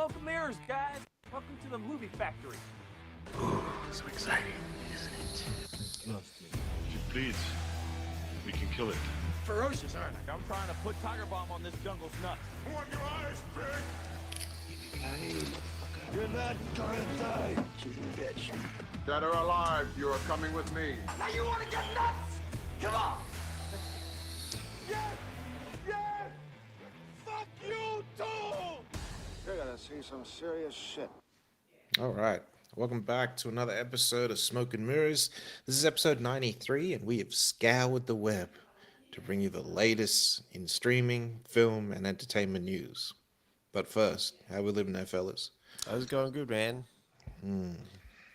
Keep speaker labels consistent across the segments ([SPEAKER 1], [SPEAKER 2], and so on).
[SPEAKER 1] Smoke and mirrors, guys. Welcome to the movie factory.
[SPEAKER 2] Ooh, so exciting, isn't it?
[SPEAKER 1] Must be.
[SPEAKER 3] If it bleeds, we can kill it.
[SPEAKER 1] Ferocious, aren't I? I'm trying to put Tiger Bomb on this jungle's nuts.
[SPEAKER 3] I want your eyes, Big!
[SPEAKER 2] Hey, motherfucker.
[SPEAKER 3] You're not gonna die!
[SPEAKER 2] You bitch.
[SPEAKER 4] Dead or alive, you are coming with me.
[SPEAKER 1] Now you want to get nuts? Come on!
[SPEAKER 3] Yes! Yes! Fuck you too!
[SPEAKER 4] You're gonna see some serious shit.
[SPEAKER 5] All right. Welcome back to another episode of Smoke and Mirrors. This is episode 93, and we have scoured the web to bring you the latest in streaming, film, and entertainment news. But first, how we living there, fellas?
[SPEAKER 6] I was going good, man.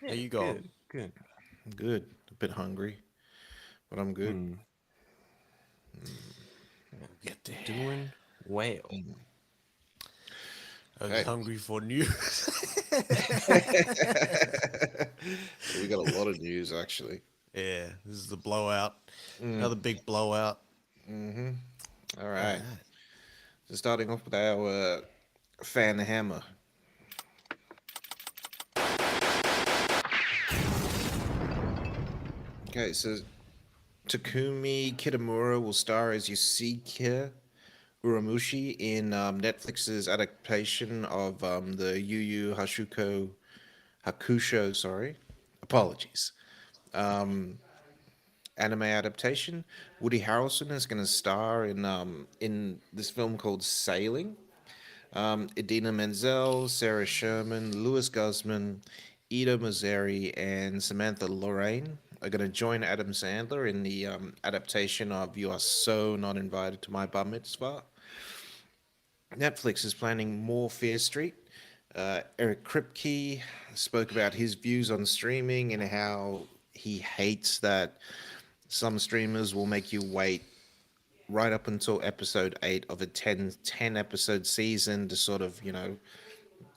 [SPEAKER 6] How you going?
[SPEAKER 1] Good.
[SPEAKER 5] I'm good. A bit hungry, but I'm good.
[SPEAKER 6] Get there.
[SPEAKER 1] Doing well.
[SPEAKER 6] I was
[SPEAKER 5] Hey.
[SPEAKER 6] hungry for news.
[SPEAKER 5] We got a lot of news, actually.
[SPEAKER 6] Yeah, this is the blowout. Another big blowout.
[SPEAKER 5] All right. So starting off with our fan hammer. Okay, so Takumi Kitamura will star as Yusuke Urameshi in Netflix's adaptation of the Yu Yu Hakusho, sorry, apologies. Anime adaptation. Woody Harrelson is going to star in this film called Sailing. Idina Menzel, Sarah Sherman, Louis Guzman, Ida Mazzari, and Samantha Lorraine are going to join Adam Sandler in the adaptation of You Are So Not Invited to My Bar Mitzvah. Netflix is planning more Fear Street. Eric Kripke spoke about his views on streaming and how he hates that some streamers will make you wait right up until episode 8 of a 10 episode season to sort of,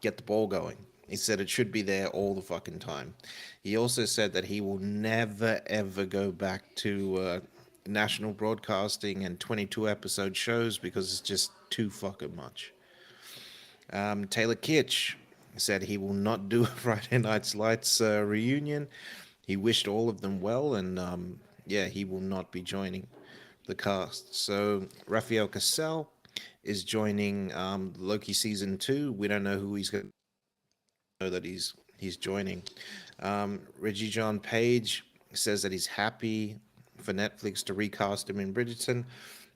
[SPEAKER 5] get the ball going. He said it should be there all the fucking time. He also said that he will never ever go back to national broadcasting and 22 episode shows because it's just too fucking much. Taylor Kitsch said he will not do a Friday Night Lights reunion. He wished all of them well, and he will not be joining the cast. So Raphael Cassell is joining Loki season 2. We don't know who he's going to know that he's joining. Reggie John Page says that he's happy for Netflix to recast him in Bridgerton.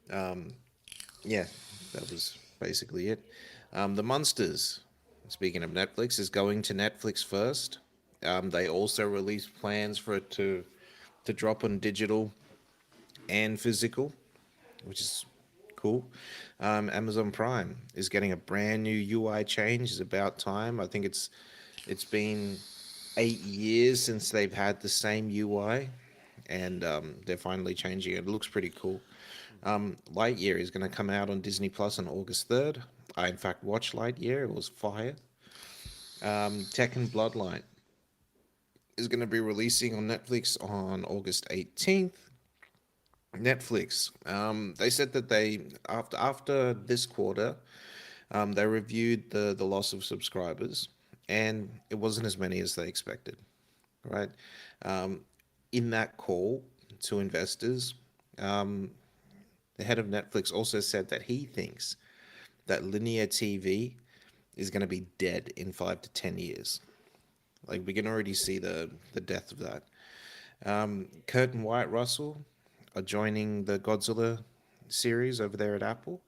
[SPEAKER 5] That was basically it. The Munsters, speaking of Netflix, is going to Netflix first. They also released plans for it to drop on digital and physical, which is cool. Amazon Prime is getting a brand new UI change. It's about time. I think it's been 8 years since they've had the same UI, and they're finally changing it. It looks pretty cool. Lightyear is going to come out on Disney Plus on August 3rd. I, in fact, watched Lightyear. It was fire. Tekken Bloodline is going to be releasing on Netflix on August 18th. Netflix, they said that they, after this quarter, they reviewed the loss of subscribers, and it wasn't as many as they expected, right? In that call to investors, the head of Netflix also said that he thinks that linear TV is going to be dead in 5 to 10 years. Like, we can already see the death of that. Kurt and Wyatt Russell are joining the Godzilla series over there at Apple.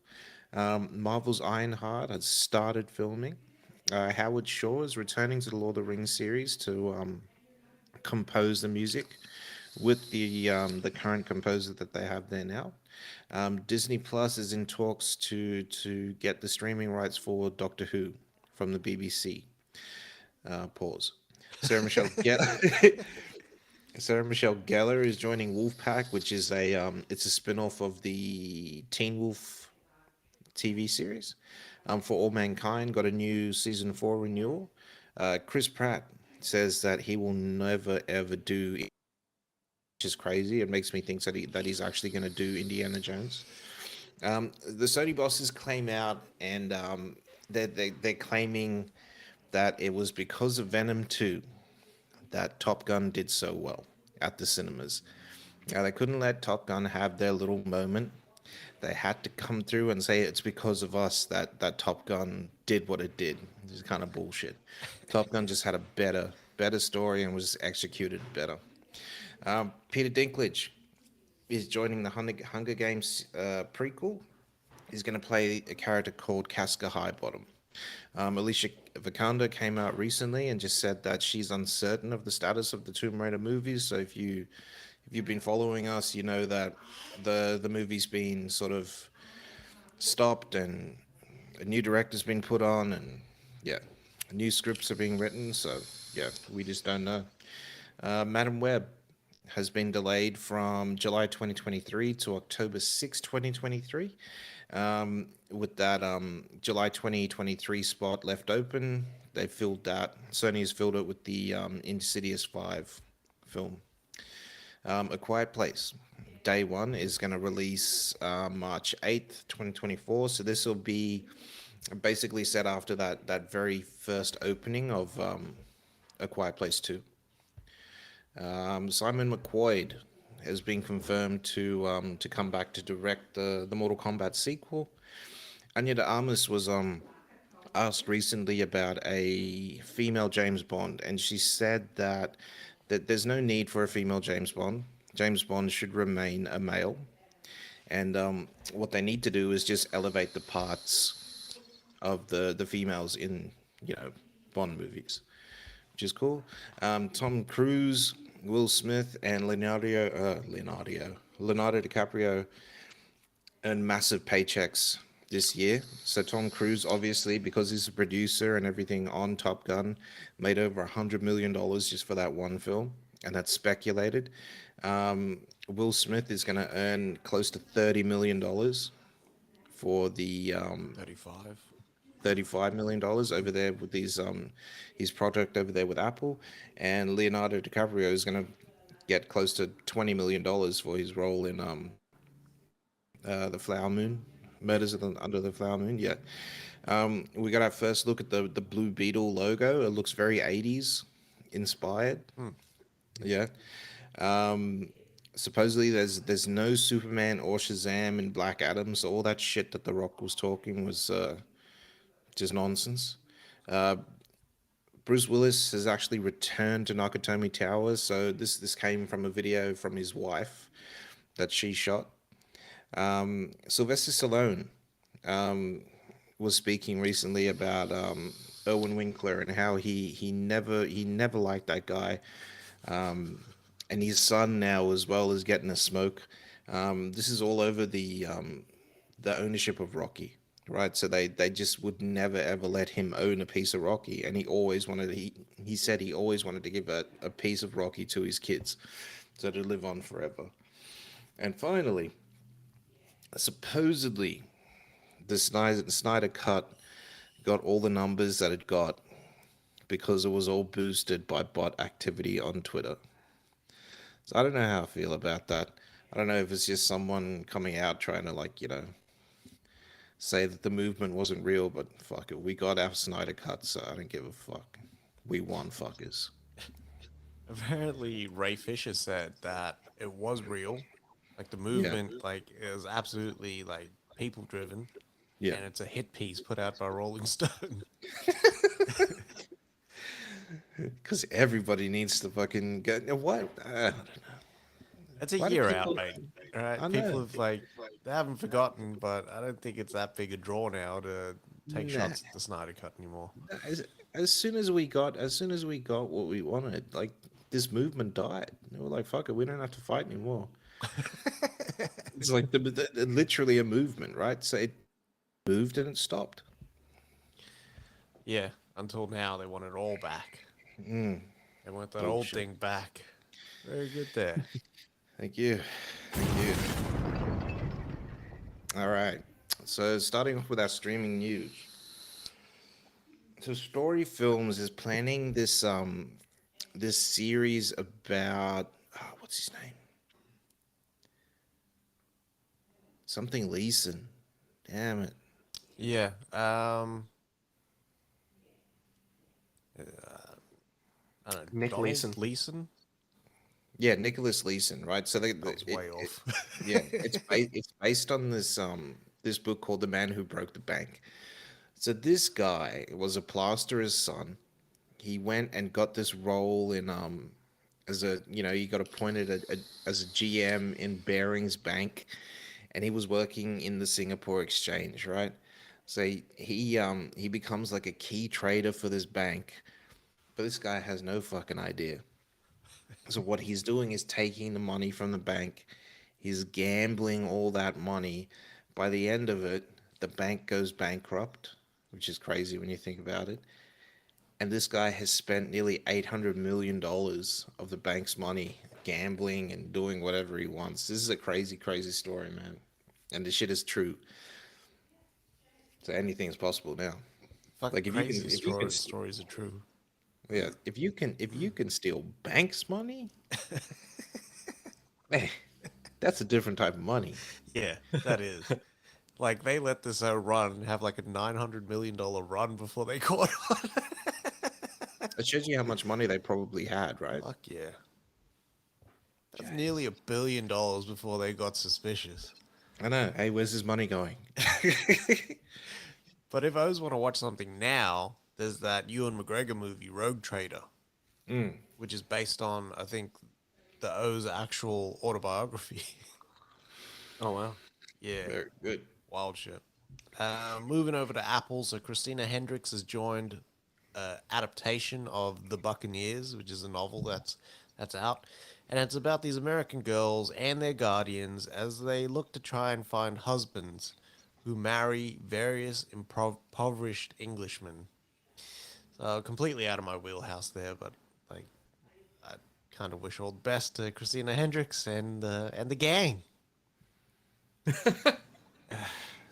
[SPEAKER 5] Marvel's Ironheart has started filming. Howard Shore is returning to the Lord of the Rings series to compose the music with the current composer that they have there now. Disney Plus is in talks to get the streaming rights for Doctor Who from the BBC. Pause. Sarah Michelle Gellar is joining Wolfpack, which is it's a spin-off of the Teen Wolf TV series. For All Mankind, got a new season 4 renewal. Chris Pratt says that he will never ever do, which is crazy. It makes me think that he's actually going to do Indiana Jones. The Sony bosses came out and they're claiming that it was because of Venom 2 that Top Gun did so well at the cinemas. Now, they couldn't let Top Gun have their little moment. They had to come through and say it's because of us that Top Gun did what it did. This is kind of bullshit. Top Gun just had a better story and was executed better. Peter Dinklage is joining the Hunger Games prequel. He's going to play a character called Casca Highbottom. Alicia Vikander came out recently and just said that she's uncertain of the status of the Tomb Raider movies. So if you've been following us, you know that the movie's been sort of stopped and a new director's been put on, and yeah, new scripts are being written. So yeah, we just don't know. Madam Web has been delayed from July 2023 to October 6, 2023. With that July 2023 spot left open, they filled that. Sony has filled it with the Insidious 5 film. A Quiet Place. Day one is going to release March 8th, 2024. So this will be basically set after that very first opening of A Quiet Place 2. Simon McQuoid has been confirmed to come back to direct the Mortal Kombat sequel. Anya de Armas was asked recently about a female James Bond, and she said that there's no need for a female James Bond. James Bond should remain a male, and what they need to do is just elevate the parts of the females in Bond movies, which is cool. Tom Cruise, Will Smith, and Leonardo DiCaprio earned massive paychecks this year. So Tom Cruise, obviously, because he's a producer and everything on Top Gun, made over $100 million just for that one film, and that's speculated. Will Smith is going to earn close to $30 million for the
[SPEAKER 6] 35.
[SPEAKER 5] $35 million over there with his project over there with Apple, and Leonardo DiCaprio is going to get close to $20 million for his role in the Flower Moon, Murders Under the Flower Moon. Yeah, we got our first look at the Blue Beetle logo. It looks very 80s inspired. Yeah. Supposedly there's no Superman or Shazam in Black Adam, so all that shit that The Rock was talking was just nonsense. Bruce Willis has actually returned to Nakatomi Towers, so this came from a video from his wife that she shot. Sylvester Stallone was speaking recently about Erwin Winkler and how he never liked that guy, and his son now as well is getting a smoke. This is all over the ownership of Rocky, right? So they just would never ever let him own a piece of Rocky, and he said he always wanted to give a piece of Rocky to his kids, so to live on forever. And finally, supposedly, the Snyder Cut got all the numbers that it got because it was all boosted by bot activity on Twitter. So I don't know how I feel about that. I don't know if it's just someone coming out trying to say that the movement wasn't real, but fuck it, we got our Snyder Cut, so I don't give a fuck. We won, fuckers.
[SPEAKER 6] Apparently, Ray Fisher said that it was real. Like the movement, is absolutely people driven.
[SPEAKER 5] Yeah.
[SPEAKER 6] And it's a hit piece put out by Rolling Stone.
[SPEAKER 5] Because everybody needs to fucking get what? I don't know.
[SPEAKER 6] That's a
[SPEAKER 5] Why do
[SPEAKER 6] year
[SPEAKER 5] people-
[SPEAKER 6] out, mate. All right,
[SPEAKER 5] I
[SPEAKER 6] people
[SPEAKER 5] know.
[SPEAKER 6] have they haven't forgotten, but I don't think it's that big a draw now to take
[SPEAKER 5] Nah.
[SPEAKER 6] shots at the Snyder Cut anymore.
[SPEAKER 5] As soon as we got what we wanted, this movement died. They were like, "Fuck it, we don't have to fight anymore." It's like literally a movement, right? So it moved and it stopped.
[SPEAKER 6] Yeah, until now they want it all back.
[SPEAKER 5] Mm,
[SPEAKER 6] They want that old
[SPEAKER 5] bullshit.
[SPEAKER 6] thing back. Very good there.
[SPEAKER 5] Thank you. All right. So starting off with our streaming news. So Story Films is planning this series about what's his name? Something Leeson. Damn it.
[SPEAKER 6] Yeah. I don't know,
[SPEAKER 2] Nick
[SPEAKER 6] Donald
[SPEAKER 2] Leeson.
[SPEAKER 6] Leeson?
[SPEAKER 5] Yeah, Nicholas Leeson, right? So
[SPEAKER 6] That was way off.
[SPEAKER 5] yeah, it's based on this book called The Man Who Broke the Bank. So this guy was a plasterer's son. He went and got this role in as a he got appointed as a GM in Barings Bank, and he was working in the Singapore Exchange, right? So he becomes like a key trader for this bank, but this guy has no fucking idea. So what he's doing is taking the money from the bank. He's gambling all that money. By the end of it, the bank goes bankrupt, which is crazy when you think about it. And this guy has spent nearly $800 million of the bank's money gambling and doing whatever he wants. This is a crazy, crazy story, man. And this shit is true. So anything is possible now.
[SPEAKER 6] Fucking
[SPEAKER 5] Like
[SPEAKER 6] crazy
[SPEAKER 5] if you can,
[SPEAKER 6] stories are true.
[SPEAKER 5] yeah, if you can steal banks' money, man, that's a different type of money.
[SPEAKER 6] Yeah, that is. Like they let this run, have like a $900 million run before they caught on.
[SPEAKER 5] It shows you how much money they probably had, right?
[SPEAKER 6] Fuck yeah. That's nearly $1 billion before they got suspicious.
[SPEAKER 5] I know. Hey, where's his money going?
[SPEAKER 6] But if I always want to watch something now, there's that Ewan McGregor movie, Rogue Trader, which is based on, I think, the O's actual autobiography.
[SPEAKER 2] Oh wow.
[SPEAKER 6] Yeah,
[SPEAKER 5] Very good.
[SPEAKER 6] wild shit. Moving over to Apple, so Christina Hendricks has joined adaptation of The Buccaneers, which is a novel that's out, and it's about these American girls and their guardians as they look to try and find husbands who marry various impoverished Englishmen. So completely out of my wheelhouse there, but like I kind of wish all the best to Christina Hendricks and the gang.
[SPEAKER 2] Nice.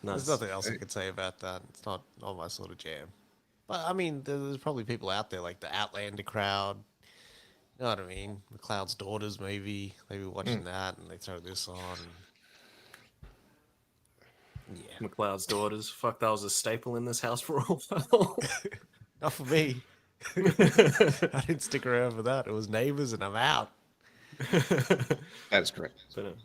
[SPEAKER 6] There's nothing else I could say about that. It's not my sort of jam. But I mean, there's probably people out there like the Outlander crowd. You know what I mean? McLeod's Daughters, maybe they were watching that and they throw this on. Yeah,
[SPEAKER 2] McLeod's Daughters. Fuck, that was a staple in this house for a while.
[SPEAKER 6] not for me. I didn't stick around for that. It was Neighbours, and I'm out.
[SPEAKER 5] That's correct.
[SPEAKER 2] But,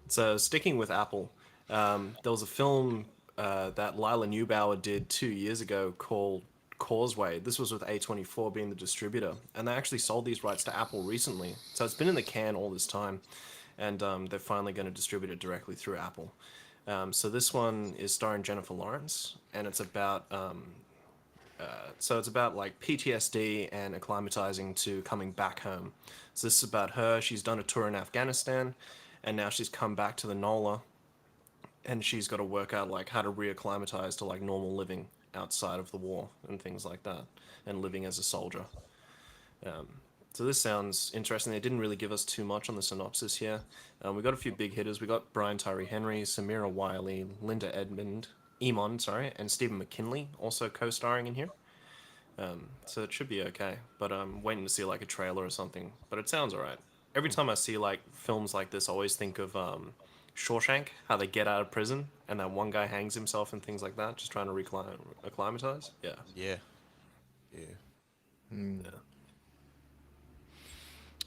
[SPEAKER 2] so sticking with Apple, there was a film that Lila Neubauer did 2 years ago called Causeway. This was with A24 being the distributor, and they actually sold these rights to Apple recently. So it's been in the can all this time, and they're finally going to distribute it directly through Apple. So this one is starring Jennifer Lawrence, and it's about like PTSD and acclimatizing to coming back home. So this is about her. She's done a tour in Afghanistan, and now she's come back to the NOLA, and she's got to work out like how to reacclimatize to like normal living outside of the war and things like that, and living as a soldier. So this sounds interesting. They didn't really give us too much on the synopsis here. We got a few big hitters. We got Brian Tyree Henry, Samira Wiley, Linda Emon, and Stephen McKinley also co-starring in here. So it should be okay. But I'm waiting to see like a trailer or something. But it sounds alright. Every time I see like films like this, I always think of Shawshank, how they get out of prison and that one guy hangs himself and things like that, just trying to acclimatize. Yeah.
[SPEAKER 6] Yeah.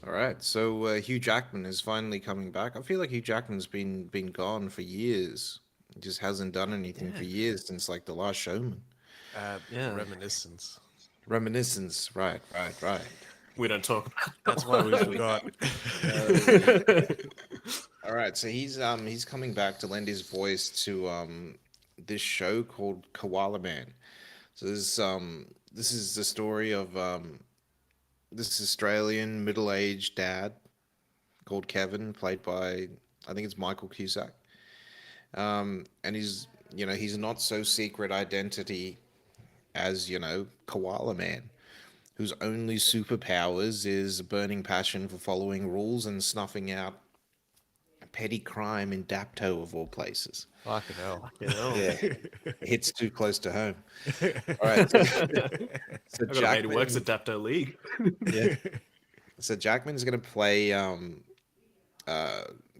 [SPEAKER 5] All right. So Hugh Jackman is finally coming back. I feel like Hugh Jackman's been gone for years. He just hasn't done anything for years since like The Last Showman.
[SPEAKER 2] Yeah.
[SPEAKER 5] Reminiscence. Right.
[SPEAKER 2] We don't talk about
[SPEAKER 6] That's why we forgot.
[SPEAKER 5] All right. So he's coming back to lend his voice to this show called Koala Man. So this is the story of this Australian middle-aged dad called Kevin, played by I think it's Michael Cusack. And he's not so secret identity as Koala Man, whose only superpowers is a burning passion for following rules and snuffing out petty crime in Dapto of all places.
[SPEAKER 6] Fucking hell.
[SPEAKER 5] Yeah, hits too close to home. All right, so
[SPEAKER 2] I've got a mate who works at Dapto League.
[SPEAKER 5] Yeah. So Jackman's gonna play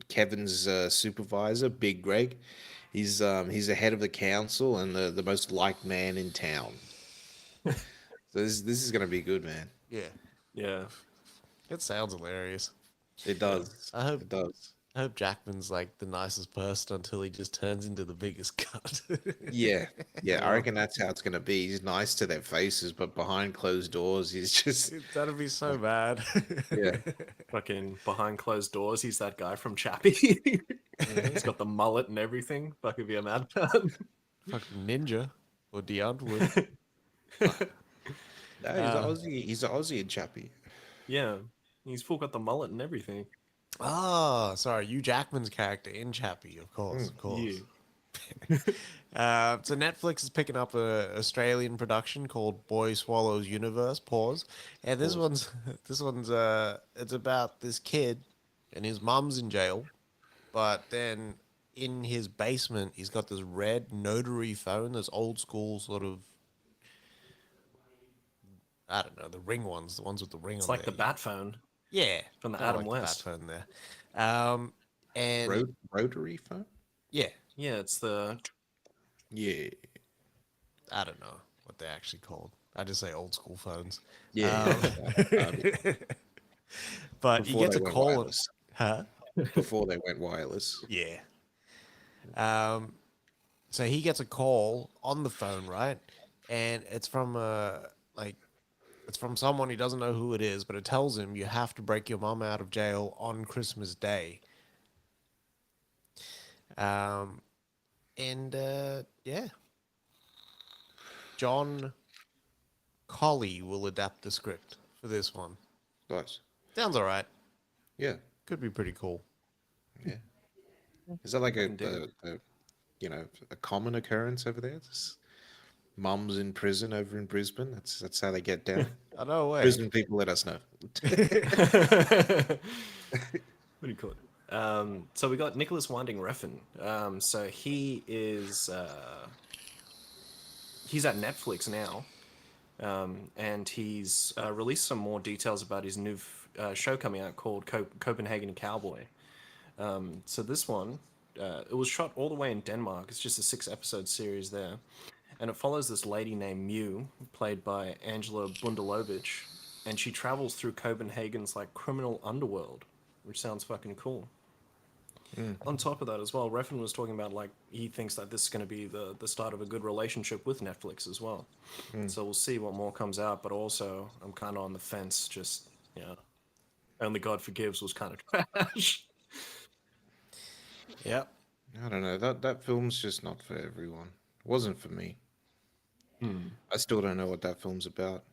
[SPEAKER 5] Kevin's supervisor, Big Greg. He's the head of the council and the most liked man in town. So this is gonna be good, man.
[SPEAKER 6] Yeah.
[SPEAKER 2] Yeah.
[SPEAKER 6] It sounds hilarious.
[SPEAKER 5] It does.
[SPEAKER 6] I hope
[SPEAKER 5] It does.
[SPEAKER 6] I hope Jackman's like the nicest person until he just turns into the biggest cunt.
[SPEAKER 5] Yeah, yeah. I reckon that's how it's gonna be. He's nice to their faces, but behind closed doors, he's just
[SPEAKER 6] That'd be so bad.
[SPEAKER 5] yeah.
[SPEAKER 2] Fucking behind closed doors, he's that guy from Chappie.
[SPEAKER 5] Mm-hmm.
[SPEAKER 2] He's got the mullet and everything. Fucking be a madman.
[SPEAKER 6] Fucking ninja or the Underwood.
[SPEAKER 5] No, he's an Aussie. He's an Aussie chappie.
[SPEAKER 2] Yeah. He's full got the mullet and everything.
[SPEAKER 6] Oh, sorry, Hugh Jackman's character in Chappie, of course, of course. So Netflix is picking up a Australian production called Boy Swallows Universe. Pause. And this one's it's about this kid, and his mum's in jail, but then in his basement he's got this red notary phone, this old school sort of. I don't know, the ring ones, the ones with the ring
[SPEAKER 2] It's
[SPEAKER 6] on
[SPEAKER 2] like the
[SPEAKER 6] there.
[SPEAKER 2] bat phone.
[SPEAKER 6] Yeah,
[SPEAKER 2] From the
[SPEAKER 6] kinda
[SPEAKER 2] Adam
[SPEAKER 6] like the
[SPEAKER 2] West.
[SPEAKER 6] bat phone there. And
[SPEAKER 5] Rotary phone.
[SPEAKER 6] yeah,
[SPEAKER 2] Yeah, it's the
[SPEAKER 5] Yeah,
[SPEAKER 6] I don't know what they're actually called. I just say old school phones.
[SPEAKER 5] yeah.
[SPEAKER 6] But he
[SPEAKER 5] Before
[SPEAKER 6] gets
[SPEAKER 5] they
[SPEAKER 6] a
[SPEAKER 5] went
[SPEAKER 6] call.
[SPEAKER 5] wireless.
[SPEAKER 6] Huh?
[SPEAKER 5] Before they went wireless.
[SPEAKER 6] Yeah. So he gets a call on the phone, right? And it's from it's from someone he doesn't know who it is, but it tells him you have to break your mom out of jail on Christmas Day. Yeah, John Colley will adapt the script for this one.
[SPEAKER 5] Nice.
[SPEAKER 6] Sounds all right.
[SPEAKER 5] Yeah,
[SPEAKER 6] Could be pretty cool.
[SPEAKER 5] yeah. Is that like
[SPEAKER 2] can dig
[SPEAKER 5] a common occurrence over there? Just mums in prison over in Brisbane. That's how they get down.
[SPEAKER 6] I know way.
[SPEAKER 5] Brisbane people, let us know.
[SPEAKER 2] what do you call it? So we got Nicholas Winding Refn. So he is he's at Netflix now, and he's released some more details about his new show coming out called Copenhagen Cowboy. So this one, it was shot all the way in Denmark. It's just a 6-episode series there, and it follows this lady named Mew, played by Angela Bundelovich, and she travels through Copenhagen's like criminal underworld, which sounds fucking cool. On top of that as well, Refn was talking about like he thinks that this is going to be the start of a good relationship with Netflix as well. So we'll see what more comes out. But also, I'm kind of on the fence. Just Only God Forgives was kind of trash.
[SPEAKER 6] Yep.
[SPEAKER 5] I don't know. That film's just not for everyone. It wasn't for me. I still don't know what that film's about.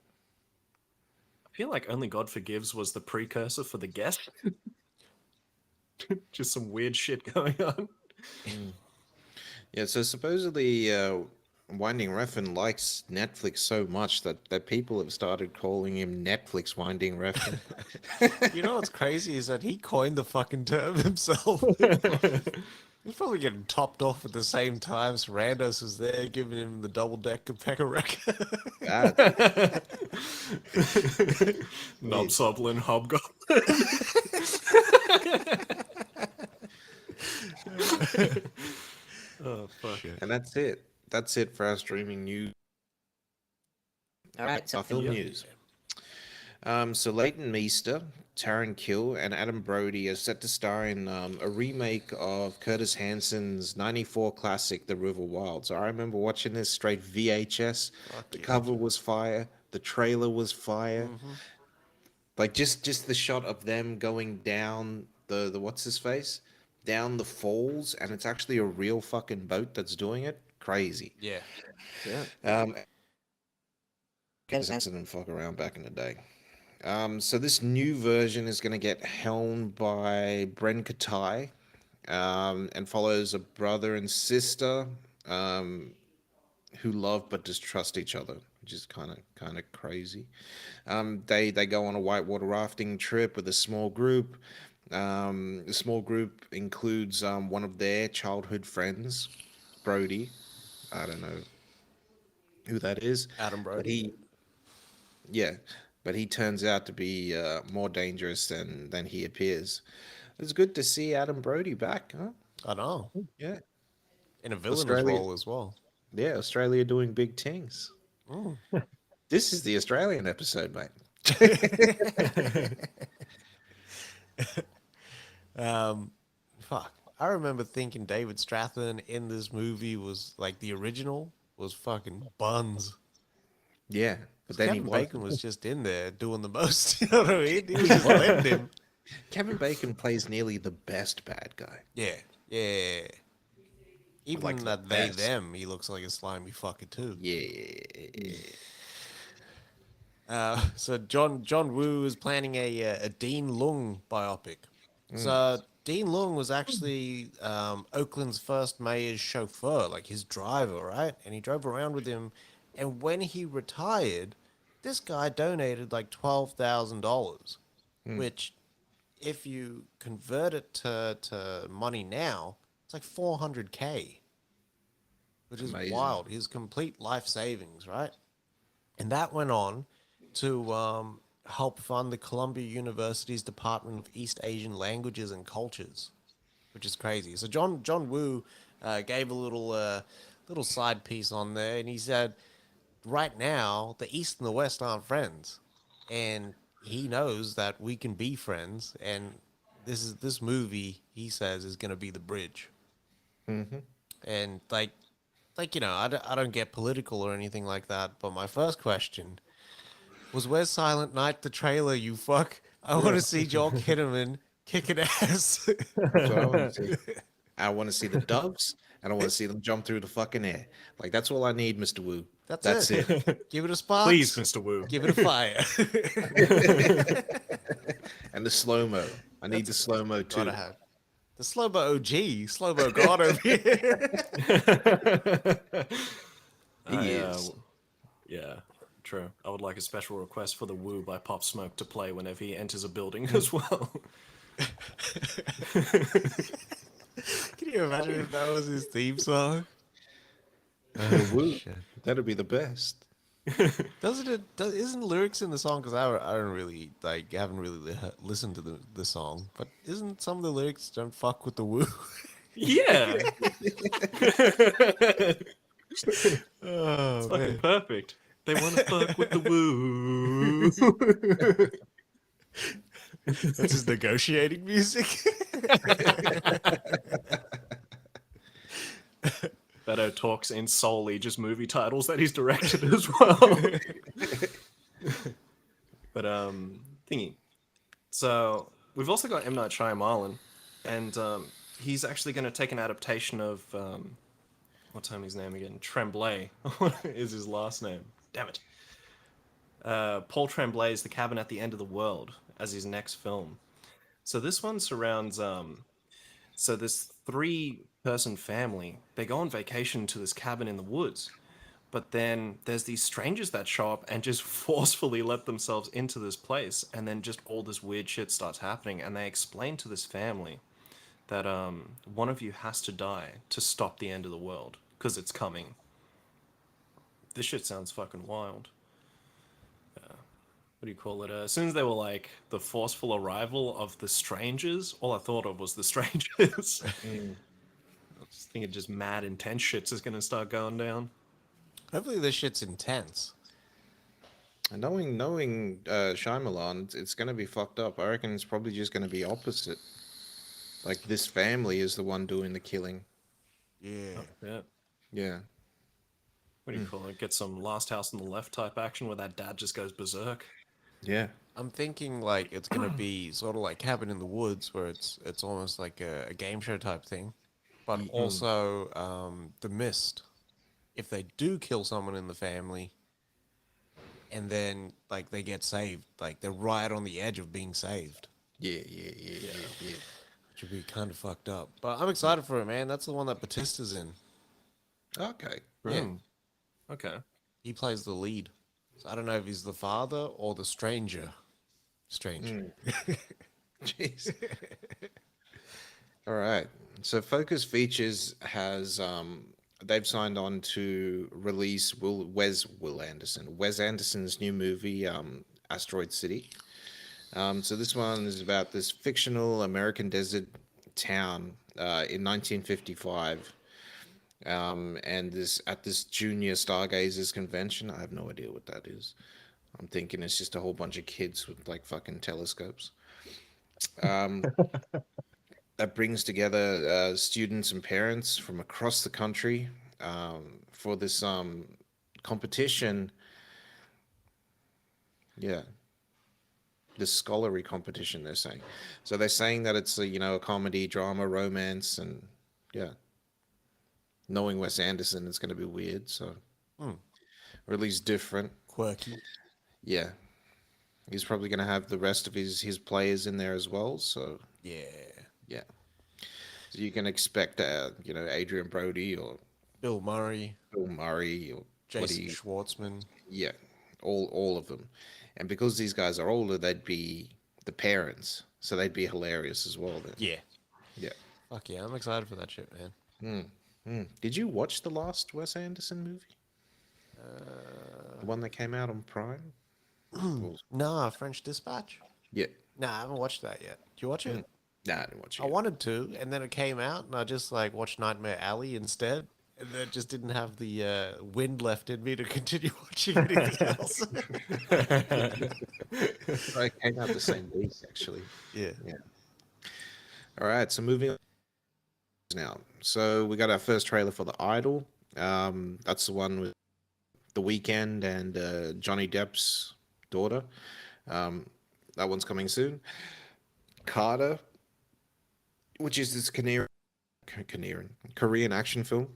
[SPEAKER 2] I feel like Only God Forgives was the precursor for The Guest. Just some weird shit going on.
[SPEAKER 5] Yeah, so supposedly Winding Refn likes Netflix so much that people have started calling him Netflix Winding Refn.
[SPEAKER 6] You know what's crazy is that he coined the fucking term himself. He's probably getting topped off at the same time. Randos was there giving him the double decker pecker wrecker.
[SPEAKER 2] Knobsoblin Hobgoblin. Oh, fuck it.
[SPEAKER 5] And that's it. That's it for our streaming news. All right, so film news. So Leighton Meester, Taron Kill, and Adam Brody are set to star in a remake of Curtis Hanson's '94 classic, The River Wild. So I remember watching this straight VHS. The cover was fire. The trailer was fire. Like just the shot of them going down the what's his face? Down the falls, and it's actually a real fucking boat that's doing it. Crazy.
[SPEAKER 6] Yeah.
[SPEAKER 5] Curtis Hanson didn't fuck around back in the day. So this new version is going to get helmed by Bren Katai, and follows a brother and sister who love but distrust each other, which is kind of crazy. They go on a whitewater rafting trip with a small group. The small group includes one of their childhood friends, Brody. I don't know who that is.
[SPEAKER 6] Adam Brody.
[SPEAKER 5] But he turns out to be more dangerous than he appears. It's good to see Adam Brody back, huh?
[SPEAKER 6] I know.
[SPEAKER 5] Yeah.
[SPEAKER 6] In a villainous
[SPEAKER 5] Australia-
[SPEAKER 6] role as well.
[SPEAKER 5] Yeah, Australia doing big things. This is the Australian episode, mate.
[SPEAKER 6] Fuck. I remember thinking David Strathairn in this movie was like the original was fucking buns.
[SPEAKER 5] Yeah, but then he
[SPEAKER 6] Kevin
[SPEAKER 5] was.
[SPEAKER 6] Bacon was just in there doing the most. You know what I mean? He was just letting him.
[SPEAKER 5] Kevin Bacon plays nearly the best bad guy.
[SPEAKER 6] Yeah, yeah. Even
[SPEAKER 5] Like the
[SPEAKER 6] that they
[SPEAKER 5] best.
[SPEAKER 6] them, he looks like a slimy fucker too.
[SPEAKER 5] Yeah.
[SPEAKER 6] So John Woo is planning a Dean Lung biopic. So Dean Lung was actually Oakland's first mayor's chauffeur, like his driver, right? And he drove around with him. And when he retired, this guy donated like $12,000, which, if you convert it to money now, it's like 400K, which is
[SPEAKER 5] Amazing.
[SPEAKER 6] wild. His complete life savings, right? And that went on to help fund the Columbia University's Department of East Asian Languages and Cultures, which is crazy. So John Woo gave a little side piece on there, and he said, right now the East and the West aren't friends, and he knows that we can be friends, and this movie, he says, is going to be the bridge. And like I don't get political or anything like that, but my first question was, where's Silent Night, the trailer, you fuck? I want to see Joel Kinnaman kicking ass.
[SPEAKER 5] That's what I want to see. I want to see the doves, and I want to see them jump through the fucking air. Like, that's all I need, Mr. Wu.
[SPEAKER 6] That's it. Give it a spark.
[SPEAKER 2] Please, Mr. Wu.
[SPEAKER 6] Give it a fire.
[SPEAKER 5] And the slow mo. I need the slow mo too.
[SPEAKER 6] Gotta have the slow-mo OG, slow-mo god over here.
[SPEAKER 5] He is.
[SPEAKER 2] Yeah, true. I would like a special request for the Woo by Pop Smoke to play whenever he enters a building as well.
[SPEAKER 6] Can you imagine if that was his theme song?
[SPEAKER 5] Woo. That'd be the best.
[SPEAKER 6] Isn't lyrics in the song? Because I don't really haven't really listened to the song, but isn't some of the lyrics "don't fuck with the Woo"?
[SPEAKER 2] Yeah.
[SPEAKER 6] Oh,
[SPEAKER 2] It's fucking perfect. They want to fuck with the Woo.
[SPEAKER 6] that's his negotiating music.
[SPEAKER 2] Beto talks in solely just movie titles that he's directed as well. But thingy. So we've also got M. Night Shyamalan, and he's actually going to take an adaptation of what's his name again? Tremblay is his last name. Damn it. Paul Tremblay's The Cabin at the End of the World as his next film. So this one surrounds so this 3-person family. They go on vacation to this cabin in the woods, but then there's these strangers that show up and just forcefully let themselves into this place, and then just all this weird shit starts happening, and they explain to this family that one of you has to die to stop the end of the world because it's coming. This shit sounds fucking wild. What do you call it? As soon as they were like the forceful arrival of the strangers, all I thought of was the strangers. I was thinking just mad intense shit's is gonna start going down.
[SPEAKER 6] Hopefully this shit's intense.
[SPEAKER 5] And knowing Shyamalan, it's going to be fucked up. I reckon it's probably just going to be opposite. Like, this family is the one doing the killing.
[SPEAKER 6] Yeah.
[SPEAKER 2] Yeah.
[SPEAKER 5] Yeah.
[SPEAKER 2] What do you call it? Get some Last House on the Left type action where that dad just goes berserk.
[SPEAKER 5] Yeah.
[SPEAKER 6] I'm thinking like it's gonna be sort of like Cabin in the Woods, where it's almost like a game show type thing, but also The Mist. If they do kill someone in the family, and then like they get saved, like they're right on the edge of being saved,
[SPEAKER 5] Yeah.
[SPEAKER 6] which would be kind of fucked up. But I'm excited for it, man. That's the one that Batista's in.
[SPEAKER 5] Okay.
[SPEAKER 6] Yeah,
[SPEAKER 2] Okay.
[SPEAKER 6] he plays the lead. So I don't know if he's the father or the stranger. Strange.
[SPEAKER 5] Jeez. All right. So Focus Features has they've signed on to release Wes Anderson's new movie, Asteroid City. So this one is about this fictional American desert town in 1955. And this junior stargazers convention. I have no idea what that is. I'm thinking it's just a whole bunch of kids with like fucking telescopes. Um, that brings together students and parents from across the country for this competition. Yeah, this scholarly competition. They're saying, so they're saying that it's a a comedy, drama, romance, and yeah. Knowing Wes Anderson, it's going to be weird. So, or at least different.
[SPEAKER 6] Quirky.
[SPEAKER 5] Yeah, he's probably going to have the rest of his players in there as well. So
[SPEAKER 6] Yeah.
[SPEAKER 5] yeah, so you can expect Adrian Brody or
[SPEAKER 6] Bill Murray,
[SPEAKER 5] Bill Murray or
[SPEAKER 6] Jason Schwartzman.
[SPEAKER 5] yeah, all of them. And because these guys are older, they'd be the parents, so they'd be hilarious as well. Then
[SPEAKER 6] Yeah.
[SPEAKER 5] yeah.
[SPEAKER 6] Fuck yeah, I'm excited for that shit, man.
[SPEAKER 5] Did you watch the last Wes Anderson movie? The one that came out on Prime?
[SPEAKER 6] Nah, French Dispatch?
[SPEAKER 5] Yeah.
[SPEAKER 6] Nah, I haven't watched that yet. Did you watch it?
[SPEAKER 5] Nah, I didn't watch it.
[SPEAKER 6] I wanted to, and then it came out, and I just like watched Nightmare Alley instead. And then just didn't have the wind left in me to continue watching anything else.
[SPEAKER 5] It came out the same week, actually.
[SPEAKER 6] Yeah.
[SPEAKER 5] Yeah. All right, so moving on now. So we got our first trailer for The Idol. That's the one with The Weeknd and Johnny Depp's daughter. That one's coming soon. Carter, which is this Korean action film,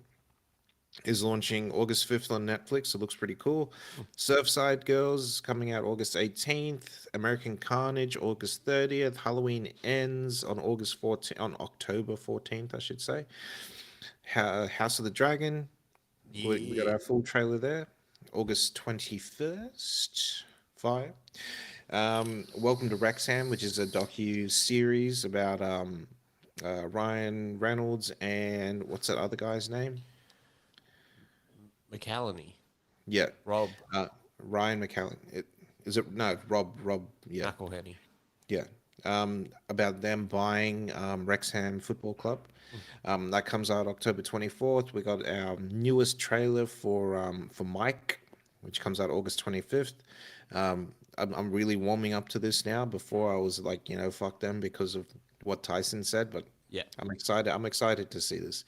[SPEAKER 5] is launching August 5th on Netflix. It looks pretty cool. Surfside Girls is coming out August 18th. American Carnage August 30th. Halloween Ends on October 14th, I should say. House of the Dragon. We got our full trailer there. August 21st. Fire. Welcome to Wrexham, which is a docu-series about Ryan Reynolds and what's that other guy's name?
[SPEAKER 6] McCallany.
[SPEAKER 5] Yeah.
[SPEAKER 6] Rob.
[SPEAKER 5] Ryan McCallum. Rob, yeah.
[SPEAKER 6] McElhenney.
[SPEAKER 5] Yeah. About them buying Wrexham Football Club. That comes out October 24th. We got our newest trailer for Mike, which comes out August 25th. I'm really warming up to this now. Before I was like, fuck them because of what Tyson said, but
[SPEAKER 6] Yeah.
[SPEAKER 5] I'm excited. I'm excited to see this.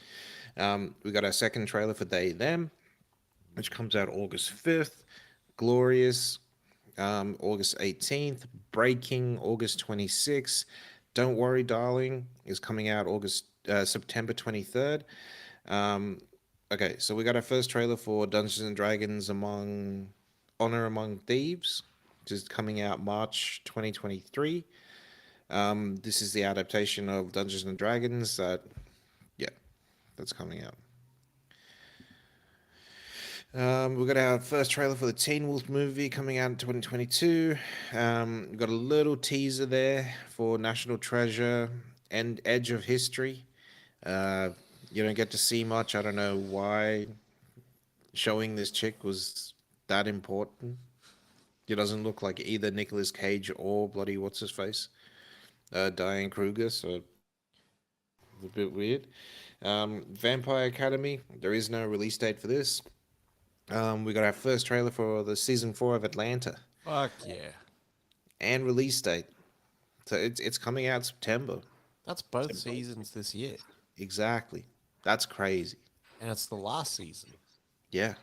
[SPEAKER 5] We got our second trailer for They Them, which comes out August 5th. Glorious, August 18th. Breaking, August 26th. Don't Worry, Darling is coming out September 23rd. Okay, so we got our first trailer for Dungeons and Dragons Honor Among Thieves, which is coming out March 2023. This is the adaptation of Dungeons and Dragons that's coming out. We've got our first trailer for the Teen Wolf movie coming out in 2022. We've got a little teaser there for National Treasure and Edge of History. You don't get to see much. I don't know why showing this chick was that important. It doesn't look like either Nicolas Cage or bloody what's-his-face, Diane Kruger, so a bit weird. Vampire Academy, there is no release date for this. We got our first trailer for the season 4 of Atlanta.
[SPEAKER 6] Fuck yeah.
[SPEAKER 5] And release date. So it's coming out September.
[SPEAKER 6] That's both seasons this year.
[SPEAKER 5] Exactly. That's crazy.
[SPEAKER 6] And it's the last season.
[SPEAKER 5] Yeah.